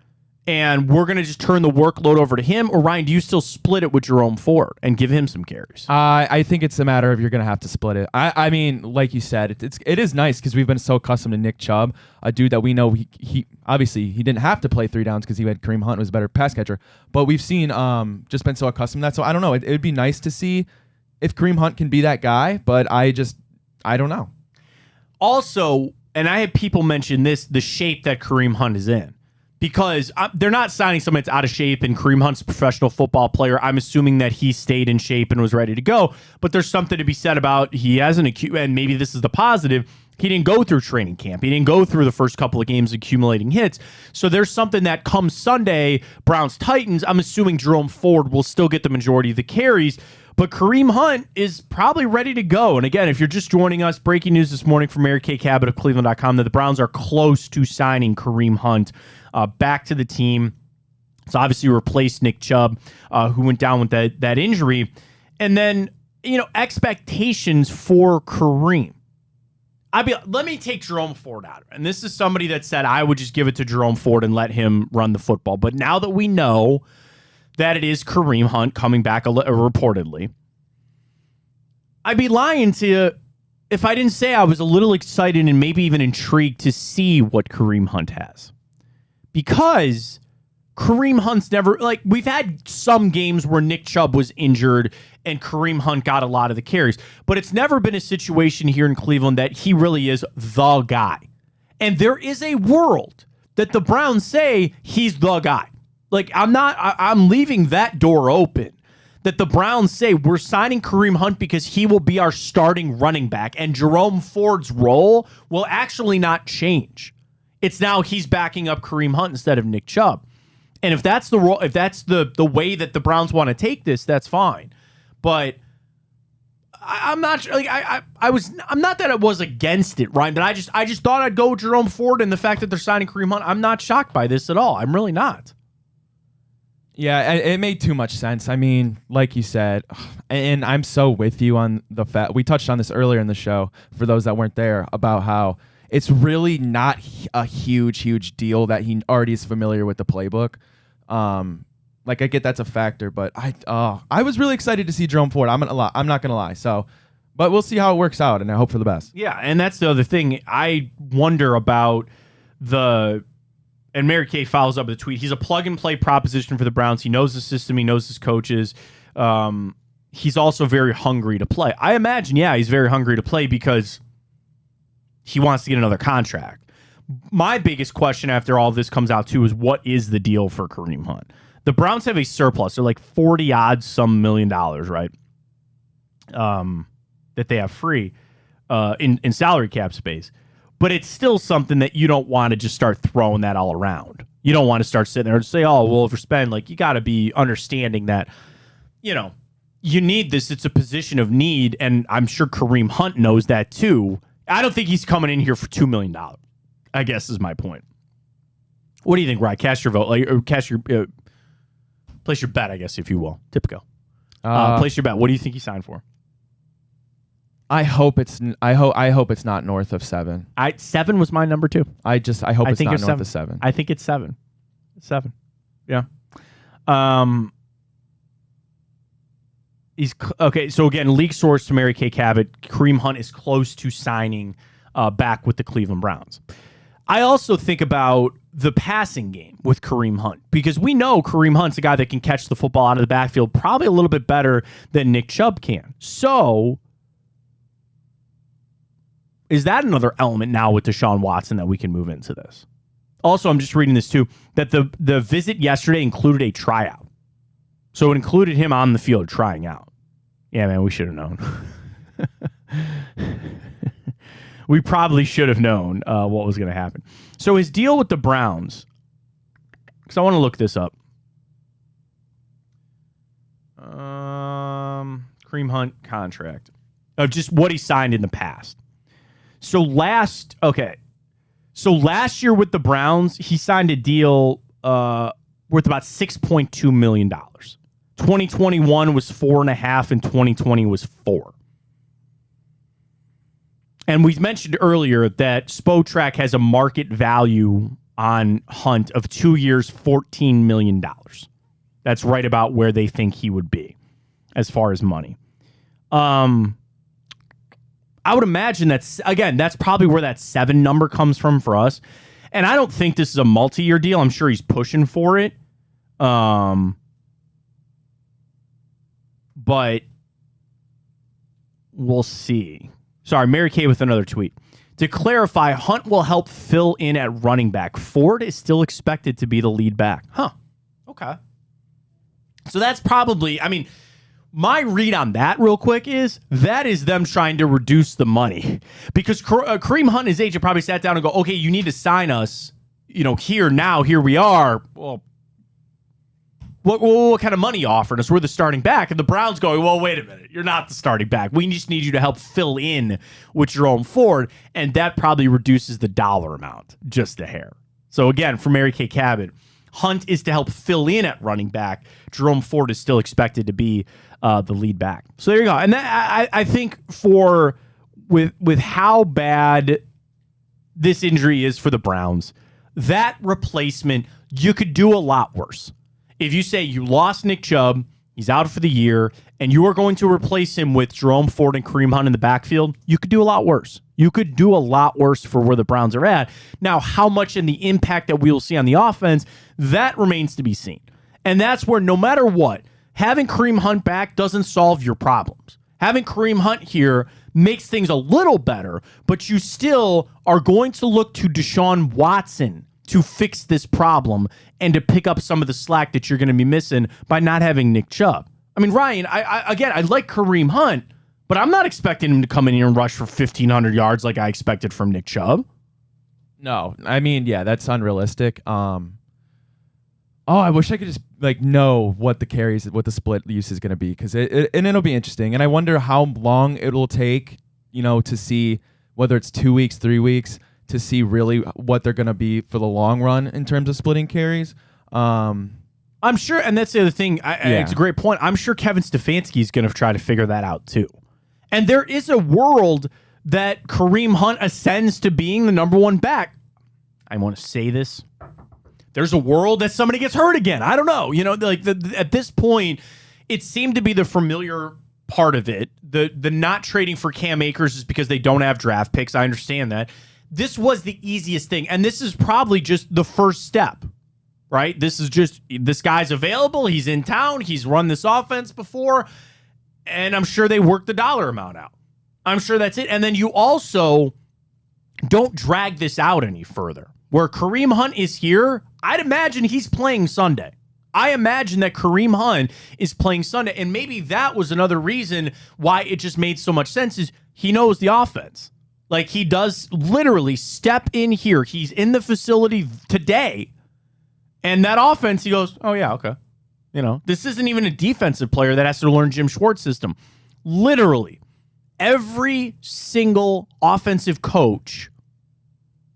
and we're going to just turn the workload over to him? Or, Ryan, do you still split it with Jerome Ford and give him some carries? I think it's a matter of you're going to have to split it. I mean, like you said, it is nice because we've been so accustomed to Nick Chubb, a dude that we know he obviously he didn't have to play 3 downs because he had Kareem Hunt was a better pass catcher. But we've seen just been so accustomed to that. So I don't know. It would be nice to see if Kareem Hunt can be that guy, but I don't know. Also, and I had people mention this, the shape that Kareem Hunt is in. Because they're not signing someone that's out of shape, and Kareem Hunt's a professional football player. I'm assuming that he stayed in shape and was ready to go. But there's something to be said about he has and maybe this is the positive, he didn't go through training camp. He didn't go through the first couple of games accumulating hits. So there's something that comes Sunday, Browns-Titans, I'm assuming Jerome Ford will still get the majority of the carries. But Kareem Hunt is probably ready to go. And again, if you're just joining us, breaking news this morning from Mary Kay Cabot of Cleveland.com that the Browns are close to signing Kareem Hunt back to the team. It's obviously replaced Nick Chubb, who went down with that injury. And then, expectations for Kareem. Let me take Jerome Ford out of it. And this is somebody that said I would just give it to Jerome Ford and let him run the football. But now that we know that it is Kareem Hunt coming back reportedly, I'd be lying to you if I didn't say I was a little excited and maybe even intrigued to see what Kareem Hunt has. Because Kareem Hunt's never, we've had some games where Nick Chubb was injured and Kareem Hunt got a lot of the carries, but it's never been a situation here in Cleveland that he really is the guy. And there is a world that the Browns say he's the guy. I'm leaving that door open that the Browns say we're signing Kareem Hunt because he will be our starting running back and Jerome Ford's role will actually not change. It's now he's backing up Kareem Hunt instead of Nick Chubb. And if that's the role, if that's the way that the Browns want to take this, that's fine. But I'm not I'm not that I was against it, Ryan, but I just thought I'd go Jerome Ford, and the fact that they're signing Kareem Hunt, I'm not shocked by this at all. I'm really not. Yeah, it made too much sense. I mean, like you said, and I'm so with you on the fact we touched on this earlier in the show for those that weren't there about how it's really not a huge deal that he already is familiar with the playbook. Like I get that's a factor, but I was really excited to see Jerome Ford. I'm not gonna lie. So, but we'll see how it works out, and I hope for the best. Yeah, and that's the other thing. I wonder about and Mary Kay follows up with a tweet. He's a plug-and-play proposition for the Browns. He knows the system. He knows his coaches. He's also very hungry to play. I imagine, he's very hungry to play because he wants to get another contract. My biggest question after all this comes out, too, is what is the deal for Kareem Hunt? The Browns have a surplus. They're like 40-odd some $1 million, right, that they have free in salary cap space. But it's still something that you don't want to just start throwing that all around. You don't want to start sitting there and say, oh, we'll overspend. Like, you got to be understanding that, you need this. It's a position of need, and I'm sure Kareem Hunt knows that too. I don't think he's coming in here for $2 million, I guess is my point. What do you think, Ryan? Cast your vote. Or place your bet, I guess, if you will. Tipico. Place your bet. What do you think he signed for? I hope it's not north of 7. 7 was my number 2. I hope it's not north of 7. I think it's 7. It's 7. Yeah. He's okay. So again, league source to Mary Kay Cabot, Kareem Hunt is close to signing back with the Cleveland Browns. I also think about the passing game with Kareem Hunt because we know Kareem Hunt's a guy that can catch the football out of the backfield probably a little bit better than Nick Chubb can. So is that another element now with Deshaun Watson that we can move into this? Also, I'm just reading this too, that the visit yesterday included a tryout. So it included him on the field trying out. Yeah, man, we should have known. We probably should have known what was going to happen. So his deal with the Browns, because I want to look this up. Kareem Hunt contract. Of just what he signed in the past. So last year with the Browns, he signed a deal worth about $6.2 million. 2021 was 4.5, and 2020 was 4. And we mentioned earlier that Spotrac has a market value on Hunt of 2 years, $14 million. That's right about where they think he would be as far as money. I would imagine that's probably where that 7 number comes from for us. And I don't think this is a multi-year deal. I'm sure he's pushing for it. But we'll see. Sorry, Mary Kay with another tweet. To clarify, Hunt will help fill in at running back. Ford is still expected to be the lead back. Huh. Okay. So that's probably, my read on that real quick is that is them trying to reduce the money. Because Kareem Hunt and his agent probably sat down and go, okay, you need to sign us, here we are. Well, what kind of money you offering us? We're the starting back. And the Browns going, well, wait a minute. You're not the starting back. We just need you to help fill in with Jerome Ford. And that probably reduces the dollar amount just a hair. So again, for Mary Kay Cabot, Hunt is to help fill in at running back. Jerome Ford is still expected to be the lead back. So there you go. And that, I think with how bad this injury is for the Browns, that replacement, you could do a lot worse. If you say you lost Nick Chubb, he's out for the year, and you are going to replace him with Jerome Ford and Kareem Hunt in the backfield, you could do a lot worse. You could do a lot worse for where the Browns are at. Now, how much in the impact that we will see on the offense, that remains to be seen. And that's where no matter what, having Kareem Hunt back doesn't solve your problems. Having Kareem Hunt here makes things a little better, but you still are going to look to Deshaun Watson to fix this problem and to pick up some of the slack that you're going to be missing by not having Nick Chubb. Ryan, I like Kareem Hunt, but I'm not expecting him to come in here and rush for 1,500 yards like I expected from Nick Chubb. No, that's unrealistic. I wish I could just know what the split use is going to be because it'll be interesting. And I wonder how long it'll take, to see whether it's 2 weeks, 3 weeks, to see really what they're going to be for the long run in terms of splitting carries. I'm sure, and that's the other thing. It's a great point. I'm sure Kevin Stefanski is going to try to figure that out too. And there is a world that Kareem Hunt ascends to being the number one back. I want to say this. There's a world that somebody gets hurt again. I don't know. At this point, it seemed to be the familiar part of it. The not trading for Cam Akers is because they don't have draft picks. I understand that. This was the easiest thing, and this is probably just the first step. Right? This is just, this guy's available. He's in town. He's run this offense before. And I'm sure they worked the dollar amount out. I'm sure that's it. And then you also don't drag this out any further. Where Kareem Hunt is here, I'd imagine he's playing Sunday. I imagine that Kareem Hunt is playing Sunday. And maybe that was another reason why it just made so much sense is he knows the offense. Like, he does literally step in here. He's in the facility today. And that offense, he goes, oh, yeah, okay. This isn't even a defensive player that has to learn Jim Schwartz's system. Literally, every single offensive coach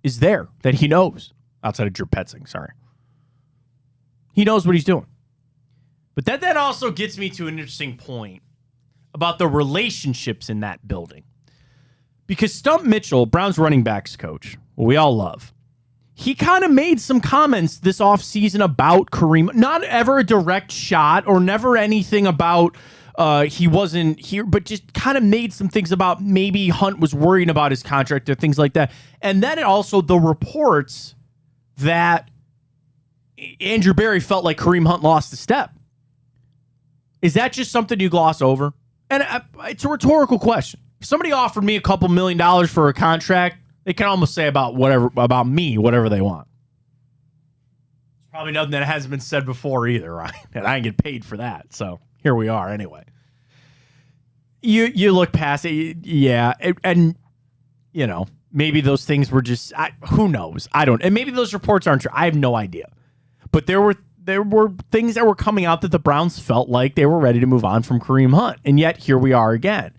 is there that he knows, outside of Drew Petzing, sorry. He knows what he's doing. But that then also gets me to an interesting point about the relationships in that building. Because Stump Mitchell, Browns running backs coach, who we all love, he kind of made some comments this offseason about Kareem. Not ever a direct shot or never anything about he wasn't here, but just kind of made some things about maybe Hunt was worrying about his contract or things like that. And then also the reports that Andrew Berry felt like Kareem Hunt lost a step. Is that just something you gloss over? And it's a rhetorical question. If somebody offered me a couple $1 million for a contract, they can almost say about me, whatever they want. It's probably nothing that hasn't been said before either, right? And I didn't get paid for that. So here we are anyway. You look past it, yeah, and maybe those things were just, who knows? I don't, and maybe those reports aren't true. I have no idea. But there were things that were coming out that the Browns felt like they were ready to move on from Kareem Hunt, and yet here we are again.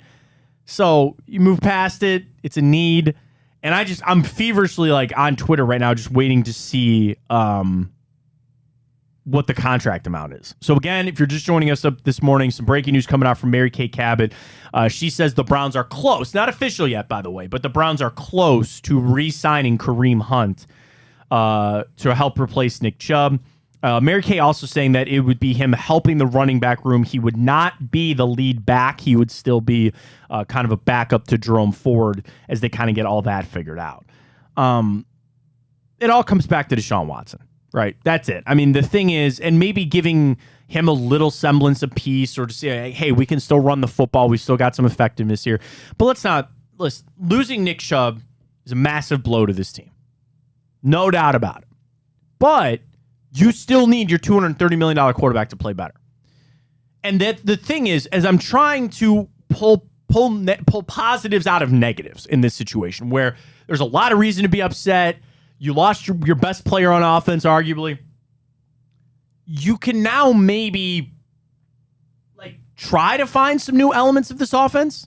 So you move past it. It's a need. And I'm feverishly on Twitter right now, just waiting to see what the contract amount is. So again, if you're just joining us up this morning, some breaking news coming out from Mary Kay Cabot. She says the Browns are close, not official yet, by the way, but the Browns are close to re-signing Kareem Hunt to help replace Nick Chubb. Mary Kay also saying that it would be him helping the running back room. He would not be the lead back. He would still be kind of a backup to Jerome Ford as they kind of get all that figured out. It all comes back to Deshaun Watson, right? That's it. I mean, the thing is, and maybe giving him a little semblance of peace or to say, hey, we can still run the football. We still got some effectiveness here. But losing Nick Chubb is a massive blow to this team. No doubt about it. But you still need your $230 million quarterback to play better. And that the thing is, as I'm trying to pull positives out of negatives in this situation, where there's a lot of reason to be upset, you lost your best player on offense, arguably. You can now maybe try to find some new elements of this offense.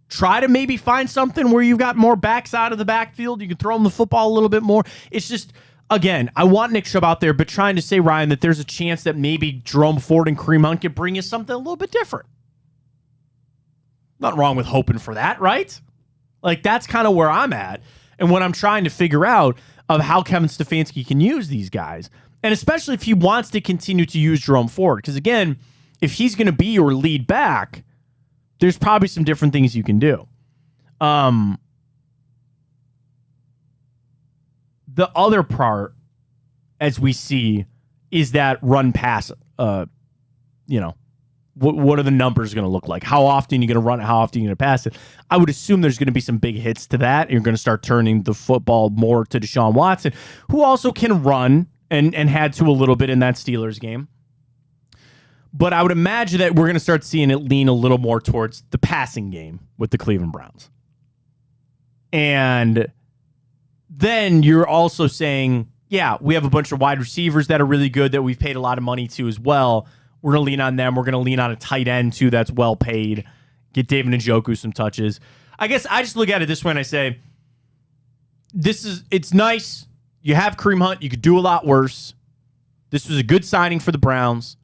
Try to maybe find something where you've got more backs out of the backfield. You can throw them the football a little bit more. It's just, again, I want Nick Chubb out there, but trying to say, Ryan, that there's a chance that maybe Jerome Ford and Kareem Hunt could bring you something a little bit different. Nothing wrong with hoping for that, right? That's kind of where I'm at and what I'm trying to figure out of how Kevin Stefanski can use these guys. And especially if he wants to continue to use Jerome Ford. Because, again, if he's going to be your lead back, there's probably some different things you can do. The other part, as we see, is that run pass. What are the numbers going to look like? How often are you going to run it? How often are you going to pass it? I would assume there's going to be some big hits to that. You're going to start turning the football more to Deshaun Watson, who also can run and had to a little bit in that Steelers game. But I would imagine that we're going to start seeing it lean a little more towards the passing game with the Cleveland Browns. And then you're also saying, yeah, we have a bunch of wide receivers that are really good that we've paid a lot of money to as well. We're going to lean on them. We're going to lean on a tight end, too, that's well paid. Get David Njoku some touches. I guess I just look at it this way and I say, it's nice. You have Kareem Hunt. You could do a lot worse. This was a good signing for the Browns,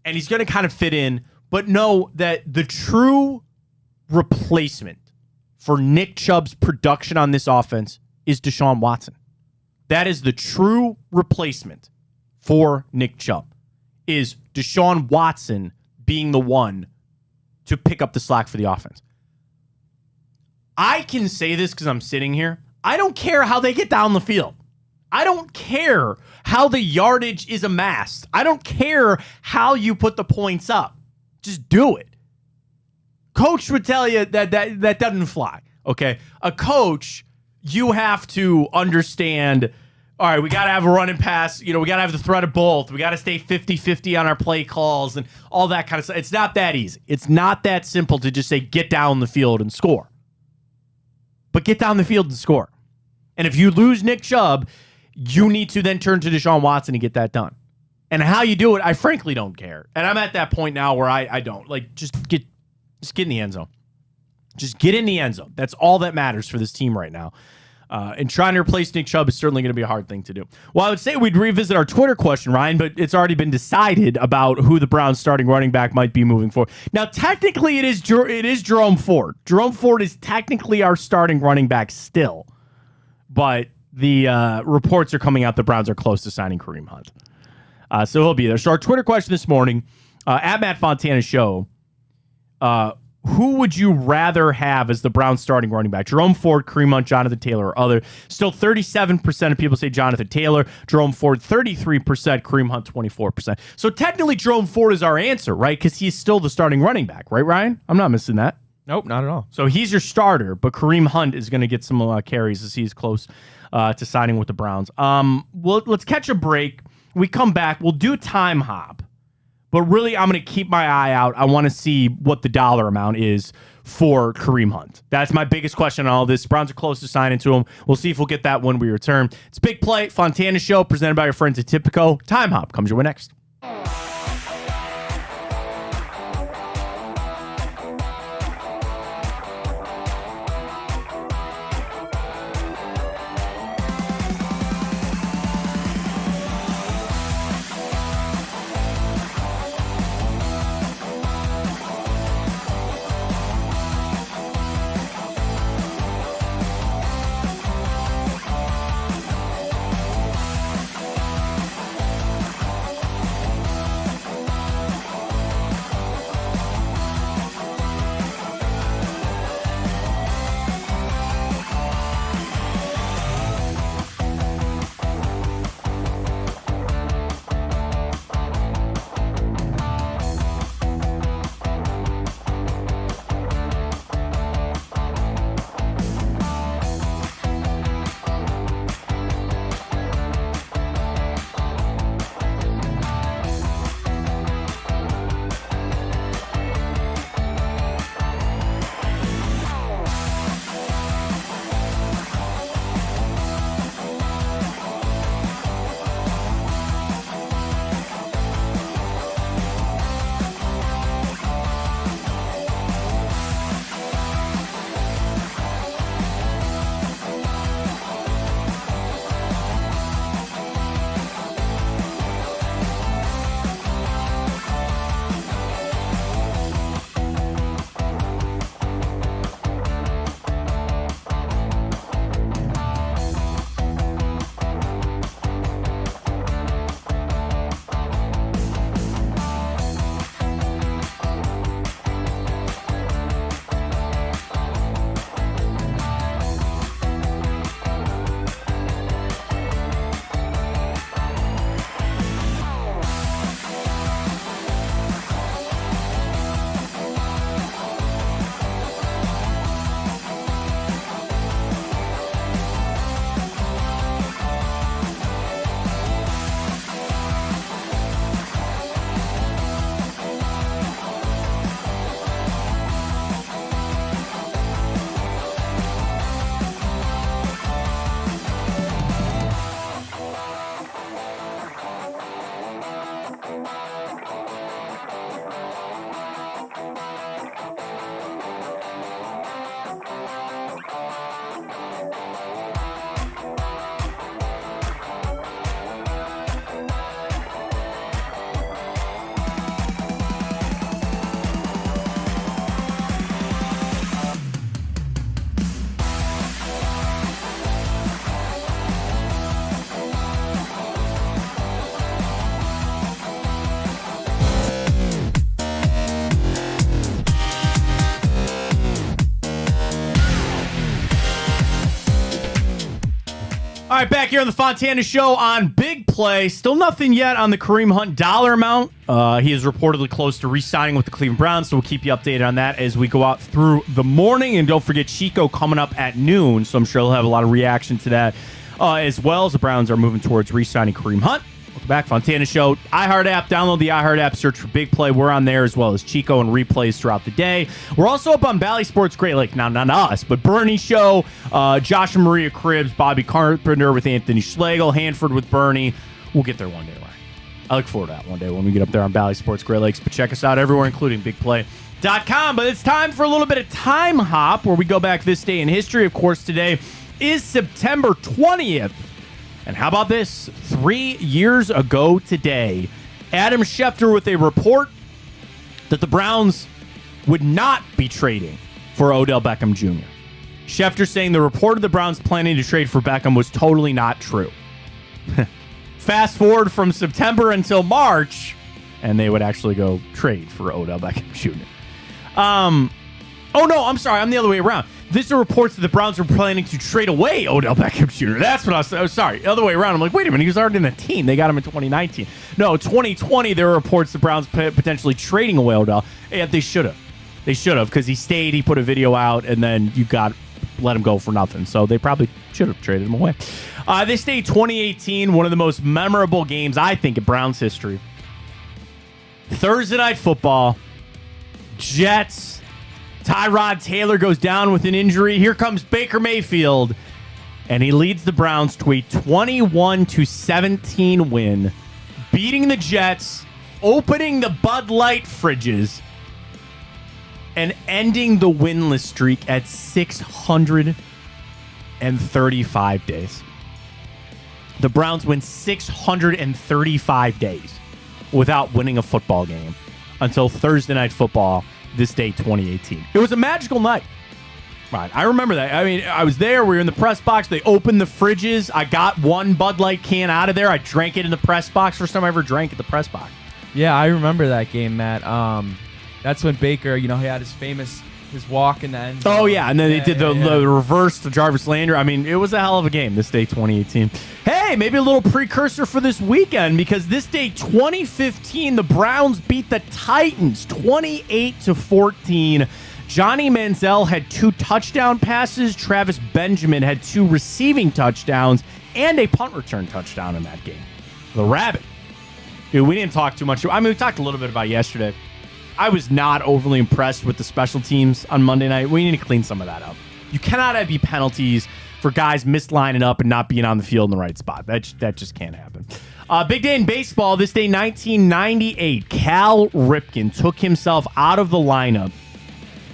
and he's going to kind of fit in, but know that the true replacement for Nick Chubb's production on this offense is Deshaun Watson. That is the true replacement for Nick Chubb, is Deshaun Watson being the one to pick up the slack for the offense. I can say this because I'm sitting here. I don't care how they get down the field. I don't care how the yardage is amassed. I don't care how you put the points up. Just do it. Coach would tell you that doesn't fly. Okay? A coach, you have to understand, all right, we got to have a run and pass. We got to have the threat of both. We got to stay 50-50 on our play calls and all that kind of stuff. It's not that easy. It's not that simple to just say, get down the field and score. But get down the field and score. And if you lose Nick Chubb, you need to then turn to Deshaun Watson and get that done. And how you do it, I frankly don't care. And I'm at that point now where I don't. Like, just get in the end zone. Just get in the end zone. That's all that matters for this team right now. And trying to replace Nick Chubb is certainly going to be a hard thing to do. Well, I would say we'd revisit our Twitter question, Ryan, but it's already been decided about who the Browns' starting running back might be moving forward. Now, technically, it is Jerome Ford. Jerome Ford is technically our starting running back still, but the reports are coming out the Browns are close to signing Kareem Hunt. So he'll be there. So our Twitter question this morning, at Matt Fontana Show, who would you rather have as the Browns starting running back? Jerome Ford, Kareem Hunt, Jonathan Taylor, or other? Still 37% of people say Jonathan Taylor. Jerome Ford, 33%. Kareem Hunt, 24%. So technically, Jerome Ford is our answer, right? Because he's still the starting running back, right, Ryan? I'm not missing that. Nope, not at all. So he's your starter, but Kareem Hunt is going to get some carries as he's close to signing with the Browns. Let's catch a break. We come back. We'll do time hop. But really, I'm going to keep my eye out. I want to see what the dollar amount is for Kareem Hunt. That's my biggest question on all this. Browns are close to signing to him. We'll see if we'll get that when we return. It's Big Play, Fontana Show, presented by your friends at Tipico. Time hop comes your way next. All right, back here on the Fontana Show on Big Play. Still nothing yet on the Kareem Hunt dollar amount. He is reportedly close to re-signing with the Cleveland Browns, so we'll keep you updated on that as we go out through the morning. And don't forget Chico coming up at noon, so I'm sure he'll have a lot of reaction to that as well, as the Browns are moving towards re-signing Kareem Hunt. Welcome back, Fontana Show. iHeart app. Download the iHeart app. Search for Big Play. We're on there as well as Chico and replays throughout the day. We're also up on Bally Sports Great Lake. Now, not us, but Bernie Show, Josh and Maria Cribbs, Bobby Carpenter with Anthony Schlegel, Hanford with Bernie. We'll get there one day, Ryan. I look forward to that one day when we get up there on Bally Sports Great Lakes. But check us out everywhere, including BigPlay.com. But it's time for a little bit of time hop where we go back this day in history. Of course, today is September 20th. And how about this? 3 years ago today, Adam Schefter with a report that the Browns would not be trading for Odell Beckham Jr. Schefter saying the report of the Browns planning to trade for Beckham was totally not true. Fast forward from September until March, and they would actually go trade for Odell Beckham Jr. Oh, no, I'm sorry. I'm the other way around. This reports that the Browns were planning to trade away Odell Beckham Jr. That's what I was sorry. The other way around. I'm like, wait a minute. He was already in the team. They got him in 2019. No, 2020, there were reports the Browns potentially trading away Odell. And they should have. They should have because he stayed. He put a video out, and then you let him go for nothing. So they probably should have traded him away. This day, 2018, one of the most memorable games, I think, in Browns history. Thursday Night Football. Jets. Tyrod Taylor goes down with an injury. Here comes Baker Mayfield, and he leads the Browns to a 21-17 win, beating the Jets, opening the Bud Light fridges, and ending the winless streak at 635 days. The Browns win 635 days without winning a football game until Thursday Night Football this day, 2018. It was a magical night. Right, I remember that. I mean, I was there. We were in the press box. They opened the fridges. I got one Bud Light can out of there. I drank it in the press box. First time I ever drank at the press box. Yeah, I remember that game, Matt. That's when Baker, he had his walk in the end zone. Oh, yeah, and then they did the reverse to Jarvis Landry. I mean, it was a hell of a game this day, 2018. Hey, maybe a little precursor for this weekend because this day, 2015, the Browns beat the Titans 28-14. Johnny Manziel had 2 touchdown passes. Travis Benjamin had 2 receiving touchdowns and a punt return touchdown in that game. The Rabbit. Dude, we didn't talk too much. I mean, we talked a little bit about yesterday. I was not overly impressed with the special teams on Monday night. We need to clean some of that up. You cannot have penalties for guys mislining up and not being on the field in the right spot. That just can't happen. Big day in baseball. This day, 1998. Cal Ripken took himself out of the lineup,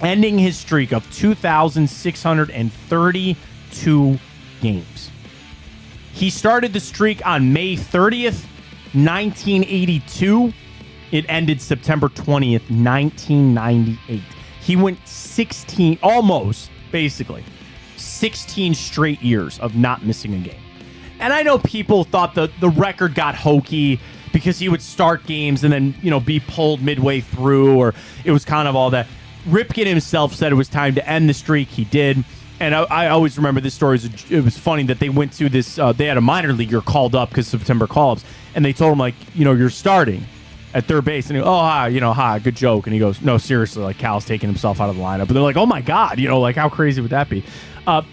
ending his streak of 2,632 games. He started the streak on May 30th, 1982. It ended September 20th, 1998. He went 16 straight years of not missing a game. And I know people thought the record got hokey because he would start games and then, be pulled midway through, or it was kind of all that. Ripken himself said it was time to end the streak. He did. And I always remember this story. It was funny that they went to this, they had a minor leaguer called up because September call-ups, and they told him, you're starting at third base, and he goes, hi, good joke. And he goes, no, seriously, Cal's taking himself out of the lineup. And they're like, oh my God, how crazy would that be?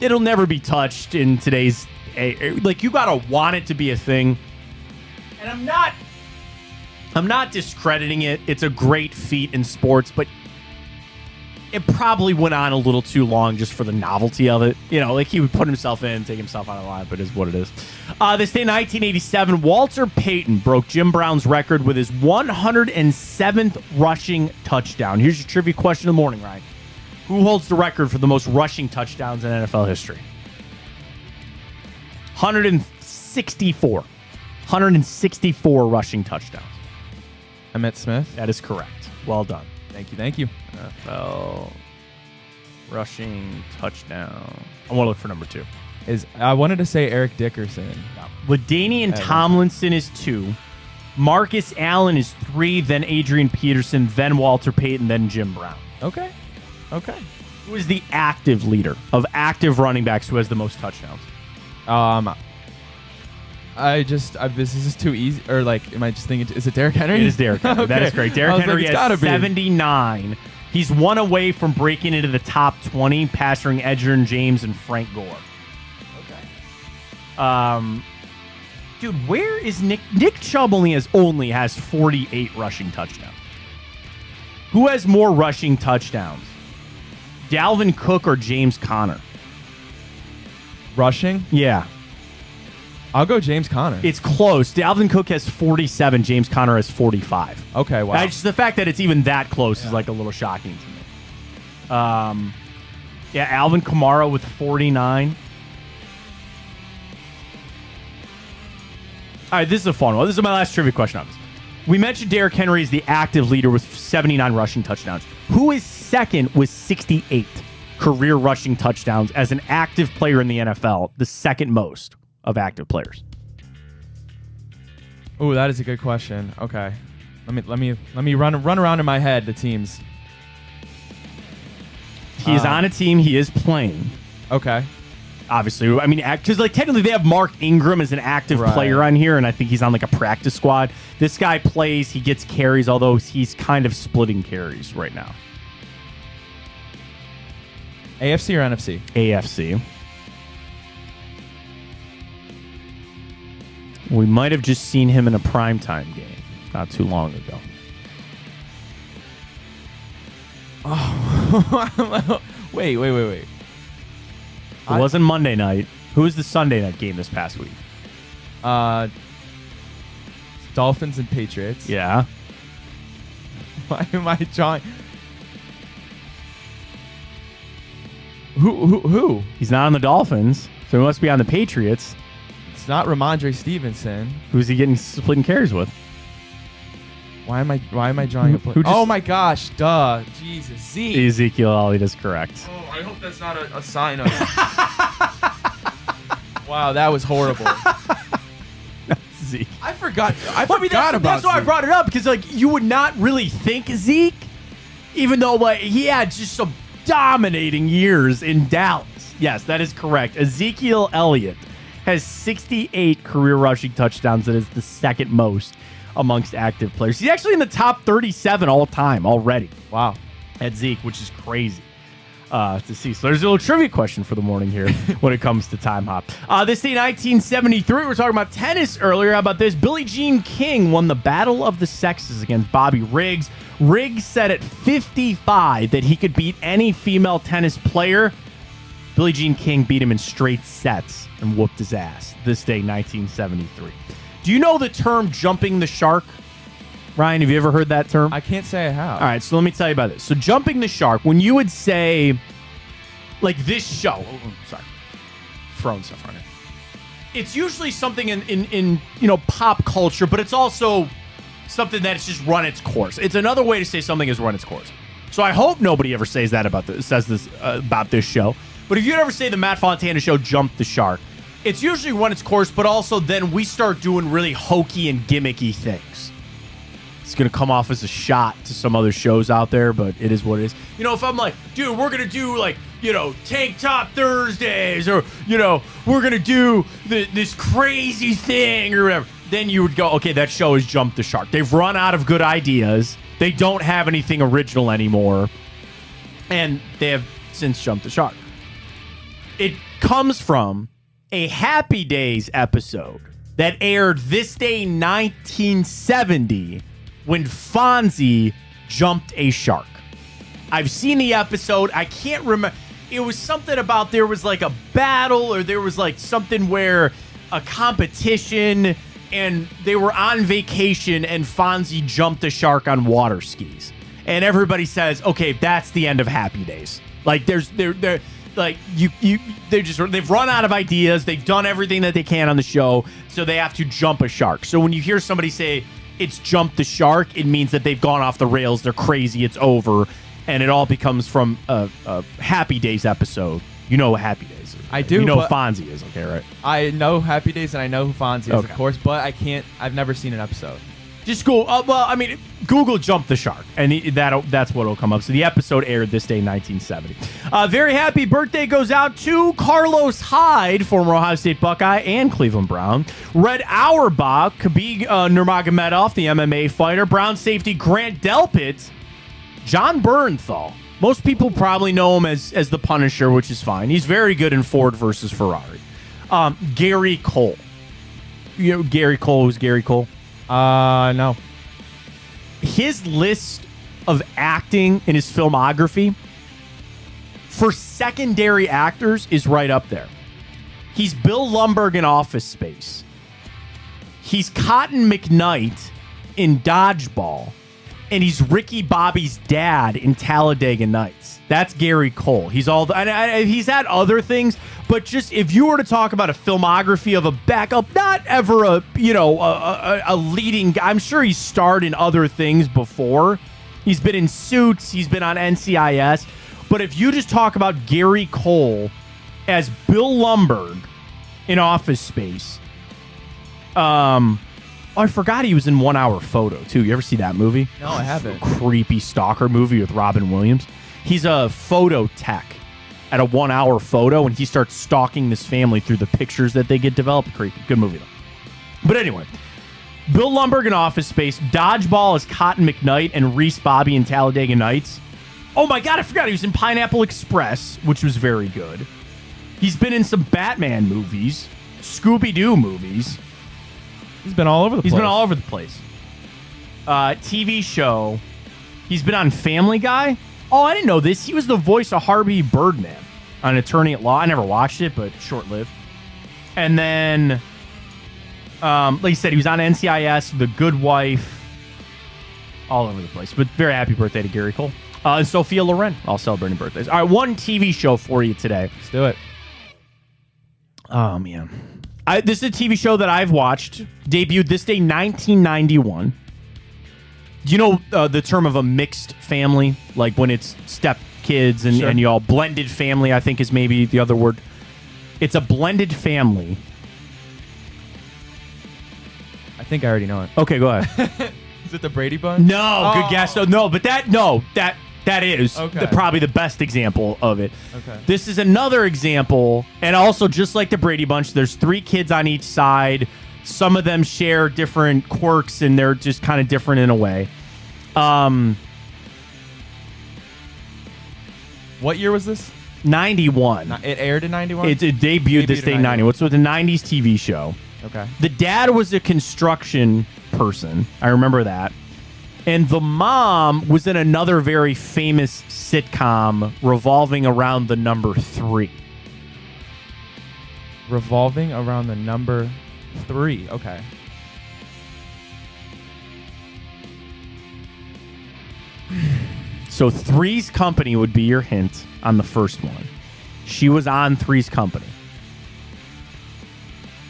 It'll never be touched in today's, you gotta want it to be a thing. And I'm not discrediting it. It's a great feat in sports, but it probably went on a little too long just for the novelty of it. He would put himself in, take himself out of the line, but it is what it is. This day in 1987, Walter Payton broke Jim Brown's record with his 107th rushing touchdown. Here's your trivia question of the morning, Ryan. Who holds the record for the most rushing touchdowns in NFL history? 164. 164 rushing touchdowns. Emmitt Smith. That is correct. Well done. Thank you. NFL rushing touchdown. I want to look for number 2. I wanted to say Eric Dickerson. LaDainian Tomlinson is 2. Marcus Allen is 3. Then Adrian Peterson. Then Walter Payton. Then Jim Brown. Okay. Who is the active leader of active running backs who has the most touchdowns? This is too easy, or like, am I just thinking? Is it Derrick Henry? It is Derrick Henry. Okay. That is correct. Derrick Henry it's has gotta be. 79. He's one away from breaking into the top 20, passing Edgerrin James and Frank Gore. Okay. Dude, where is Nick? Nick Chubb only has 48 rushing touchdowns. Who has more rushing touchdowns? Dalvin Cook or James Conner? Rushing? Yeah. I'll go James Conner. It's close. Dalvin Cook has 47. James Conner has 45. Okay, wow. Just the fact that it's even that close is like a little shocking to me. Yeah, Alvin Kamara with 49. All right, this is a fun one. This is my last trivia question on this. We mentioned Derrick Henry is the active leader with 79 rushing touchdowns. Who is second with 68 career rushing touchdowns as an active player in the NFL, the second most of active players? Oh, that is a good question. Okay. Let me run around in my head the teams. He is on a team. He is playing. Okay. Obviously, I mean, because like technically they have Mark Ingram as an active player on here, and I think he's on like a practice squad. This guy plays, he gets carries, although he's kind of splitting carries right now. AFC or NFC? AFC. We might have just seen him in a primetime game not too long ago. Oh, wait. It wasn't Monday night. Who was the Sunday night game this past week? Dolphins and Patriots. Yeah. Why am I drawing? Who? He's not on the Dolphins, so he must be on the Patriots. It's not Ramondre Stevenson. Who's he getting splitting carries with? Why am I drawing a play? Oh my gosh, duh. Jesus. Zeke. Ezekiel Elliott is correct. Oh, I hope that's not a sign of Wow, that was horrible. Zeke. I forgot That's why I brought it up, because like you would not really think Zeke, even though like he had just some dominating years in Dallas. Yes, that is correct. Ezekiel Elliott has 68 career rushing touchdowns. That is the second most amongst active players. He's actually in the top 37 all time already. Wow. At Zeke, which is crazy to see. So there's a little trivia question for the morning here when it comes to Time Hop. This day, 1973, we were talking about tennis earlier. How about this? Billie Jean King won the Battle of the Sexes against Bobby Riggs. Riggs said at 55 that he could beat any female tennis player. Billie Jean King beat him in straight sets and whooped his ass. This day, 1973. Do you know the term jumping the shark? Ryan, have you ever heard that term? I can't say I have. All right, so let me tell you about this. So jumping the shark, when you would say, like this show, throwing stuff on it. It's usually something in pop culture, but it's also something that's just run its course. It's another way to say something has run its course. So I hope nobody ever says that about this show. But if you ever say the Matt Fontana show jumped the shark, it's usually run its course, but also then we start doing really hokey and gimmicky things. It's going to come off as a shot to some other shows out there, but it is what it is. You know, if I'm like, dude, we're going to do Tank Top Thursdays, or, we're going to do this crazy thing or whatever, then you would go, okay, that show has jumped the shark. They've run out of good ideas. They don't have anything original anymore, and they have since jumped the shark. It comes from a Happy Days episode that aired this day 1970 when Fonzie jumped a shark. I've seen the episode. I can't remember. It was something about there was like a battle, or there was like something where a competition, and they were on vacation and Fonzie jumped a shark on water skis. And everybody says, okay, that's the end of Happy Days. Like they've run out of ideas. They've done everything that they can on the show, so they have to jump a shark. So when you hear somebody say it's jumped the shark, it means that they've gone off the rails. They're crazy. It's over. And it all becomes from a Happy Days episode. You know what Happy Days is. I do. You know who Fonzie is, okay, right? I know Happy Days and I know who Fonzie is, Okay. of course, but I've never seen an episode. Just go. Google "Jump the Shark," and that's what will come up. So the episode aired this day, 1970. Very happy birthday goes out to Carlos Hyde, former Ohio State Buckeye and Cleveland Brown. Red Auerbach, Khabib Nurmagomedov, the MMA fighter. Brown safety Grant Delpit. John Bernthal. Most people probably know him as the Punisher, which is fine. He's very good in Ford versus Ferrari. Gary Cole. You know Gary Cole was Gary Cole? No. His list of acting in his filmography for secondary actors is right up there. He's Bill Lumbergh in Office Space. He's Cotton McKnight in Dodgeball. And he's Ricky Bobby's dad in Talladega Nights. That's Gary Cole. He's he's had other things, but just if you were to talk about a filmography of a backup, not ever a leading guy. I'm sure he's starred in other things before. He's been in Suits. He's been on NCIS. But if you just talk about Gary Cole as Bill Lumbergh in Office Space, I forgot he was in 1 Hour Photo, too. You ever see that movie? No, I haven't. Creepy stalker movie with Robin Williams. He's a photo tech at a 1 Hour Photo, and he starts stalking this family through the pictures that they get developed. Creepy. Good movie, though. But anyway, Bill Lumbergh in Office Space. Dodgeball is Cotton McKnight and Reese Bobby in Talladega Nights. Oh, my God, I forgot. He was in Pineapple Express, which was very good. He's been in some Batman movies, Scooby-Doo movies. He's been all over the place. TV show. He's been on Family Guy. Oh, I didn't know this. He was the voice of Harvey Birdman on Attorney at Law. I never watched it, but short-lived. And then, like you said, he was on NCIS, The Good Wife, all over the place. But very happy birthday to Gary Cole. And Sophia Loren, all celebrating birthdays. All right, one TV show for you today. Let's do it. Oh, man. This is a TV show that I've watched. Debuted this day, 1991. Do you know the term of a mixed family? Like when it's step kids and, Sure. and you all blended family, I think is maybe the other word. It's a blended family. I think I already know it. Okay, go ahead. Is it the Brady Bunch? No, good guess. No, but that is Okay. probably the best example of it. Okay. This is another example, and also just like the Brady Bunch, there's 3 kids on each side. Some of them share different quirks, and they're just kind of different in a way. What year was this? 91. It aired in 91? It debuted this day in 91. So it's a 90s TV show. Okay. The dad was a construction person. I remember that. And the mom was in another very famous sitcom revolving around the number 3. Revolving around the number 3. Okay. So Three's Company would be your hint on the first one. She was on Three's Company.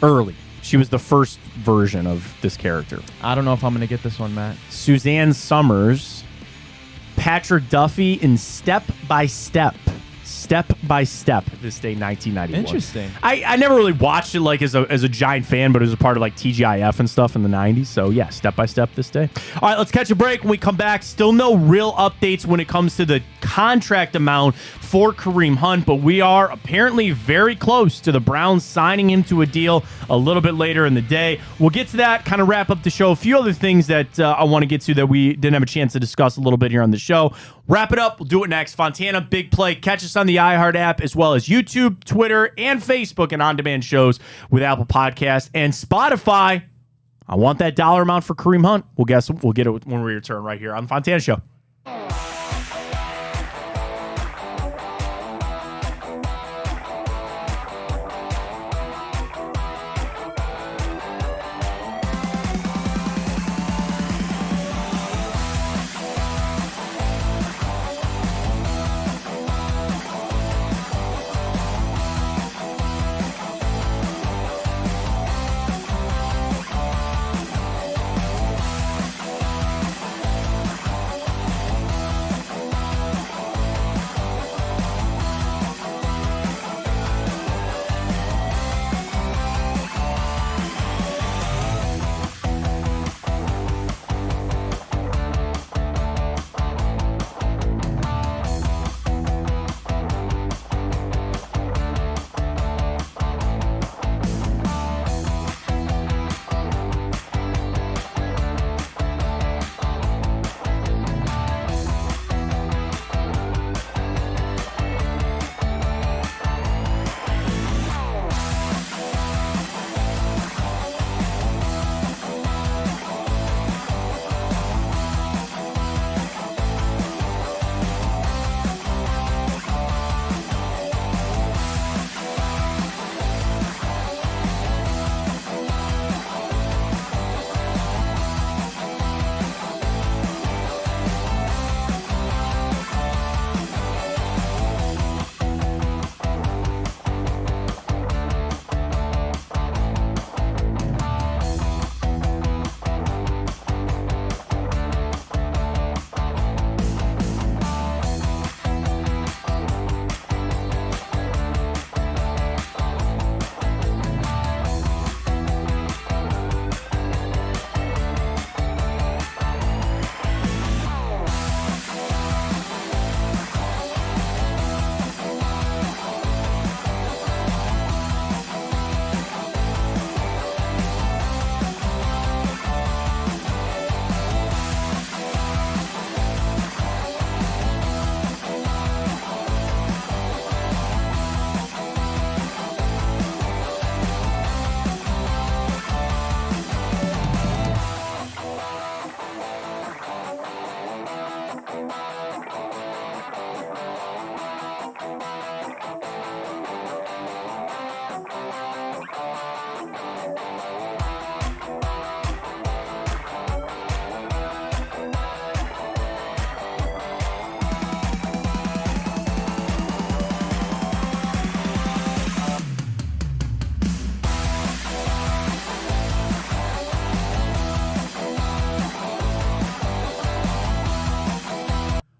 Early. She was the first version of this character. I don't know if I'm going to get this one, Matt. Suzanne Summers, Patrick Duffy in Step by Step. Step by Step, this day, 1991. Interesting. I never really watched it like as a giant fan, but it was a part of like TGIF and stuff in the 90s. So yeah, Step by Step this day. All right, let's catch a break. When we come back, still no real updates when it comes to the contract amount for Kareem Hunt, but we are apparently very close to the Browns signing him to a deal a little bit later in the day. We'll get to that, kind of wrap up the show. A few other things that I want to get to that we didn't have a chance to discuss a little bit here on the show. Wrap it up. We'll do it next. Fontana, Big Play. Catch us on the iHeart app as well as YouTube, Twitter, and Facebook and on-demand shows with Apple Podcasts and Spotify. I want that dollar amount for Kareem Hunt. We'll get it when we return right here on the Fontana Show.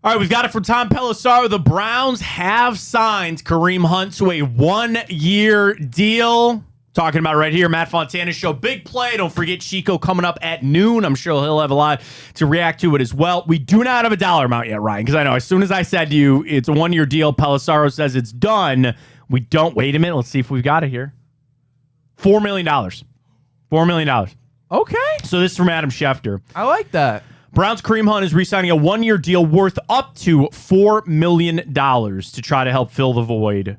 All right, we've got it from Tom Pelissaro. The Browns have signed Kareem Hunt to a 1-year deal. Talking about it right here, Matt Fontana Show. Big play. Don't forget Chico coming up at noon. I'm sure he'll have a lot to react to it as well. We do not have a dollar amount yet, Ryan, because I know as soon as I said to you it's a 1-year deal, Pelissaro says it's done. We don't. Wait a minute. Let's see if we've got it here. $4 million. $4 million. Okay. So this is from Adam Schefter. I like that. Browns Kareem Hunt is re-signing a 1-year deal worth up to $4 million to try to help fill the void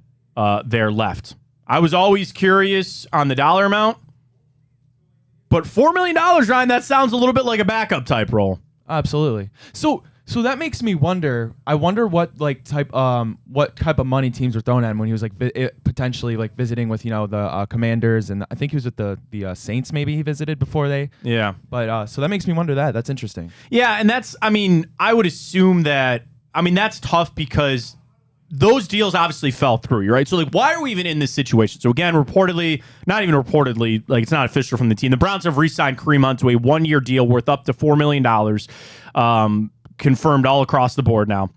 there left. I was always curious on the dollar amount, but $4 million, Ryan, that sounds a little bit like a backup type role. Absolutely. So that makes me wonder. I wonder what type of money teams were throwing at him when he was potentially visiting with the Commanders, and I think he was with the Saints. Maybe he visited before they. Yeah. But so that makes me wonder that. That's interesting. Yeah, and I would assume that. That's tough because those deals obviously fell through, right? So, why are we even in this situation? So, again, reportedly, not even reportedly, it's not official from the team. The Browns have re-signed Kareem Hunt to a 1-year deal worth up to $4 million, confirmed all across the board now.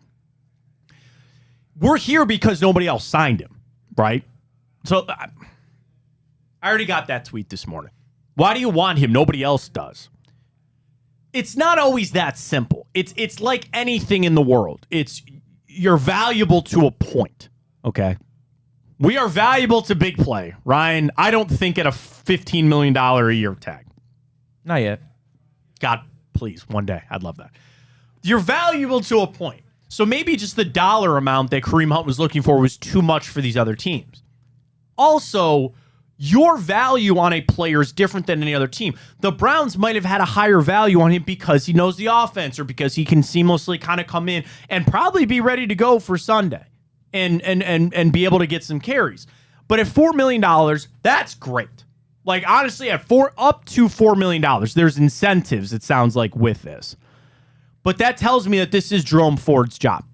We're here because nobody else signed him, right? So, I already got that tweet this morning. Why do you want him? Nobody else does. It's not always that simple. It's like anything in the world. You're valuable to a point, okay? We are valuable to big play, Ryan. I don't think at a $15 million a year tag. Not yet. God, please, one day. I'd love that. You're valuable to a point. So maybe just the dollar amount that Kareem Hunt was looking for was too much for these other teams. Also, your value on a player is different than any other team. The Browns might have had a higher value on him because he knows the offense or because he can seamlessly kind of come in and probably be ready to go for Sunday and be able to get some carries. But at $4 million, that's great. Honestly, at up to $4 million, there's incentives, it sounds like, with this. But that tells me that this is Jerome Ford's job.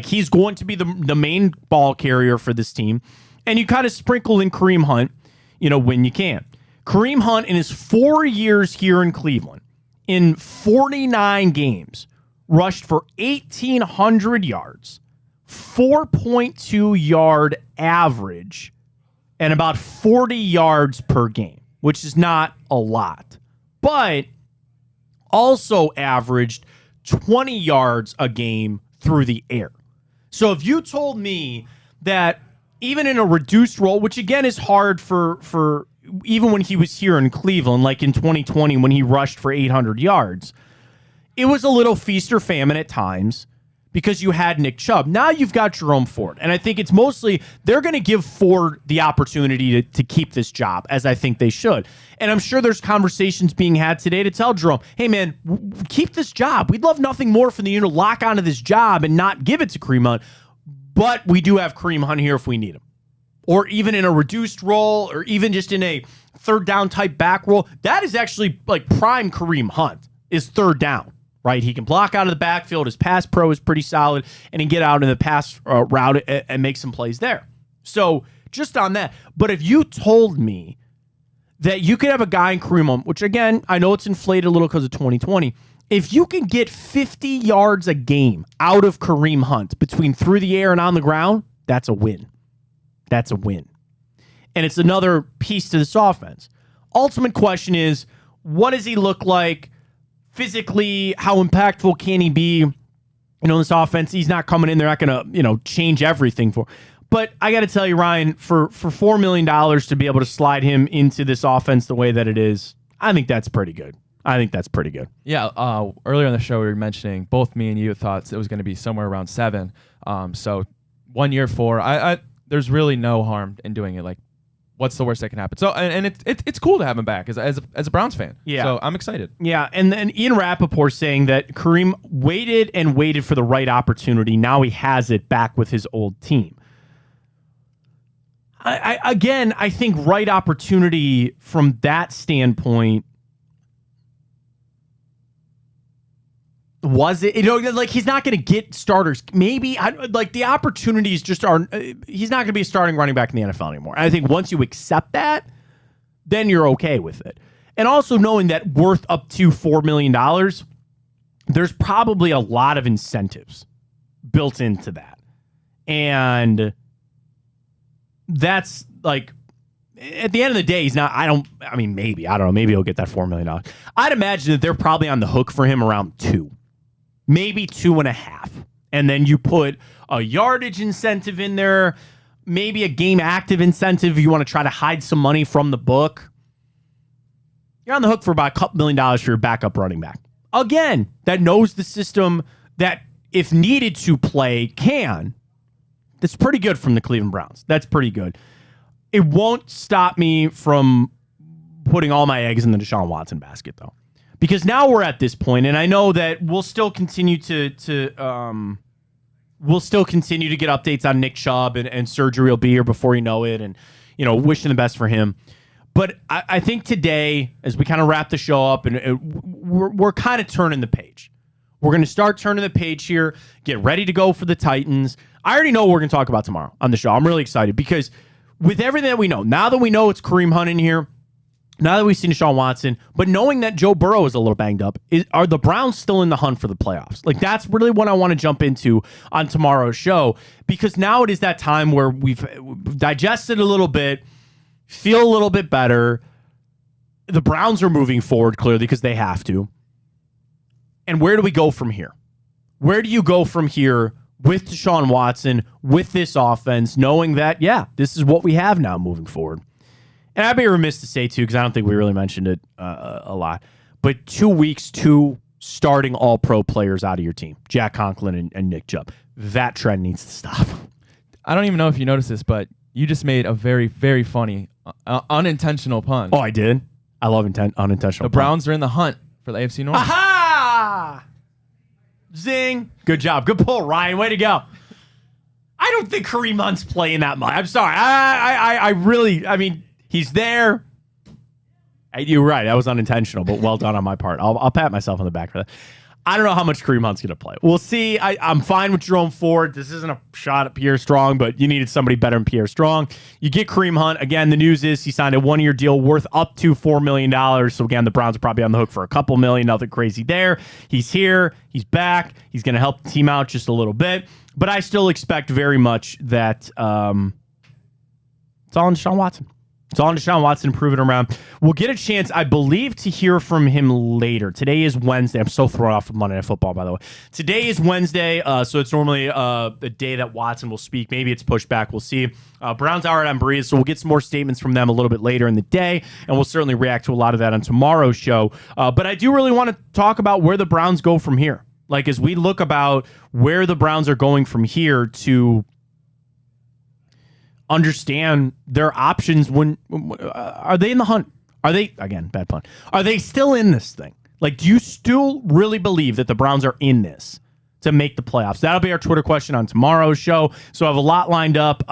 He's going to be the main ball carrier for this team. And you kind of sprinkle in Kareem Hunt, when you can. Kareem Hunt, in his 4 years here in Cleveland, in 49 games, rushed for 1,800 yards, 4.2 yard average, and about 40 yards per game, which is not a lot. But also averaged 20 yards a game through the air. So if you told me that even in a reduced role, which again is hard for even when he was here in Cleveland, like in 2020 when he rushed for 800 yards, it was a little feast or famine at times because you had Nick Chubb. Now you've got Jerome Ford. And I think it's mostly they're going to give Ford the opportunity to keep this job, as I think they should. And I'm sure there's conversations being had today to tell Jerome, hey, man, keep this job. We'd love nothing more for you to lock onto this job and not give it to Kareem Hunt. But we do have Kareem Hunt here if we need him. Or even in a reduced role, or even just in a third down type back role. That is actually prime Kareem Hunt is third down, right? He can block out of the backfield. His pass pro is pretty solid, and he can get out in the pass route and make some plays there. So just on that. But if you told me that you could have a guy in Kareem Hunt, which again, I know it's inflated a little because of 2020, if you can get 50 yards a game out of Kareem Hunt between through the air and on the ground, that's a win. That's a win. And it's another piece to this offense. Ultimate question is, what does he look like physically? How impactful can he be? This offense, he's not coming in. They're not going to, change everything for. But I got to tell you, Ryan, for $4 million to be able to slide him into this offense the way that it is, I think that's pretty good. Yeah, earlier in the show, we were mentioning, both me and you thought it was going to be somewhere around 7. So 1 year, 4. There's really no harm in doing it. What's the worst that can happen? So, and it's cool to have him back as a Browns fan. Yeah. So I'm excited. Yeah, and then Ian Rappaport saying that Kareem waited and waited for the right opportunity. Now he has it back with his old team. I think right opportunity from that standpoint. Was it, he's not going to get starters. Maybe, the opportunities just aren't, he's not going to be a starting running back in the NFL anymore. I think once you accept that, then you're okay with it. And also knowing that worth up to $4 million, there's probably a lot of incentives built into that. And that's like, at the end of the day, he's not, maybe, I don't know, maybe he'll get that $4 million. I'd imagine that they're probably on the hook for him around 2, maybe 2.5. And then you put a yardage incentive in there, maybe a game active incentive if you want to try to hide some money from the book. You're on the hook for about a couple $1 million for your backup running back. Again, that knows the system, that if needed to play, can. That's pretty good from the Cleveland Browns. That's pretty good. It won't stop me from putting all my eggs in the Deshaun Watson basket, though. Because now we're at this point, and I know that we'll still continue to get updates on Nick Chubb, and surgery will be here before you know it, and wishing the best for him. But I think today, as we kind of wrap the show up, and we're kind of turning the page. We're going to start turning the page here, get ready to go for the Titans. I already know what we're going to talk about tomorrow on the show. I'm really excited because with everything that we know, now that we know it's Kareem Hunt in here, now that we've seen Deshaun Watson, but knowing that Joe Burrow is a little banged up, are the Browns still in the hunt for the playoffs? Like, that's really what I want to jump into on tomorrow's show, because now it is that time where we've digested a little bit, feel a little bit better. The Browns are moving forward clearly because they have to. And where do we go from here? Where do you go from here with Deshaun Watson, with this offense, knowing that, this is what we have now moving forward? And I'd be remiss to say, too, because I don't think we really mentioned it a lot, but 2 weeks, 2 starting all-pro players out of your team, Jack Conklin and Nick Chubb. That trend needs to stop. I don't even know if you noticed this, but you just made a very, very funny, unintentional pun. Oh, I did? I love unintentional The Browns are in the hunt for the AFC North. Aha! Zing. Good job. Good pull, Ryan. Way to go. I don't think Kareem Hunt's playing that much. I'm sorry. I really, he's there. You're right. That was unintentional, but well done on my part. I'll pat myself on the back for that. I don't know how much Kareem Hunt's going to play. We'll see. I'm fine with Jerome Ford. This isn't a shot at Pierre Strong, but you needed somebody better than Pierre Strong. You get Kareem Hunt. Again, the news is he signed a 1-year deal worth up to $4 million. So, again, the Browns are probably on the hook for a couple million. Nothing crazy there. He's here. He's back. He's going to help the team out just a little bit. But I still expect very much that it's all on Deshaun Watson. It's all on Deshaun Watson, prove it around. We'll get a chance, I believe, to hear from him later. Today is Wednesday. I'm so thrown off from Monday Night Football, by the way. Today is Wednesday, so it's normally the day that Watson will speak. Maybe it's pushed back. We'll see. Browns are on Breeze, so we'll get some more statements from them a little bit later in the day, and we'll certainly react to a lot of that on tomorrow's show. But I do really want to talk about where the Browns go from here. Like, as we look about where the Browns are going from here to understand their options when are they in the hunt? Are they, again, bad pun, are they still in this thing? Like, do you still really believe that the Browns are in this to make the playoffs? That'll be our Twitter question on tomorrow's show. So I have a lot lined up.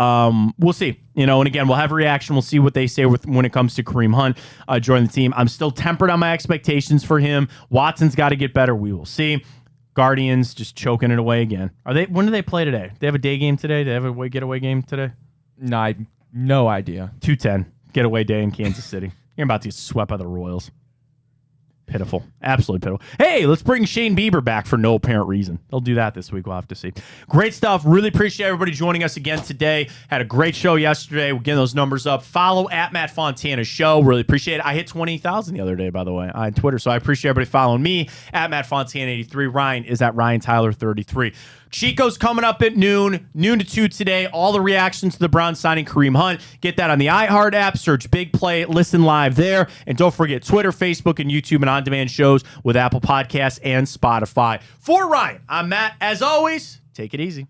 We'll see. And again, we'll have a reaction. We'll see what they say when it comes to Kareem Hunt joining the team. I'm still tempered on my expectations for him. Watson's got to get better. We will see. Guardians just choking it away again. When do they play today? They have a day game today? They have a getaway game today? No idea. 2:10 getaway day in Kansas City. You're about to get swept by the Royals. Pitiful. Absolutely pitiful. Hey, let's bring Shane Bieber back for no apparent reason. They'll do that this week. We'll have to see. Great stuff. Really appreciate everybody joining us again today. Had a great show yesterday. We're getting those numbers up. Follow at Matt Fontana Show. Really appreciate it. I hit 20,000 the other day, by the way, on Twitter. So I appreciate everybody following me at Matt Fontana 83. Ryan is at Ryan Tyler 33. Chico's coming up at noon to 2 today. All the reactions to the Browns signing Kareem Hunt. Get that on the iHeart app. Search Big Play. Listen live there. And don't forget Twitter, Facebook, and YouTube and on-demand shows with Apple Podcasts and Spotify. For Ryan, I'm Matt. As always, take it easy.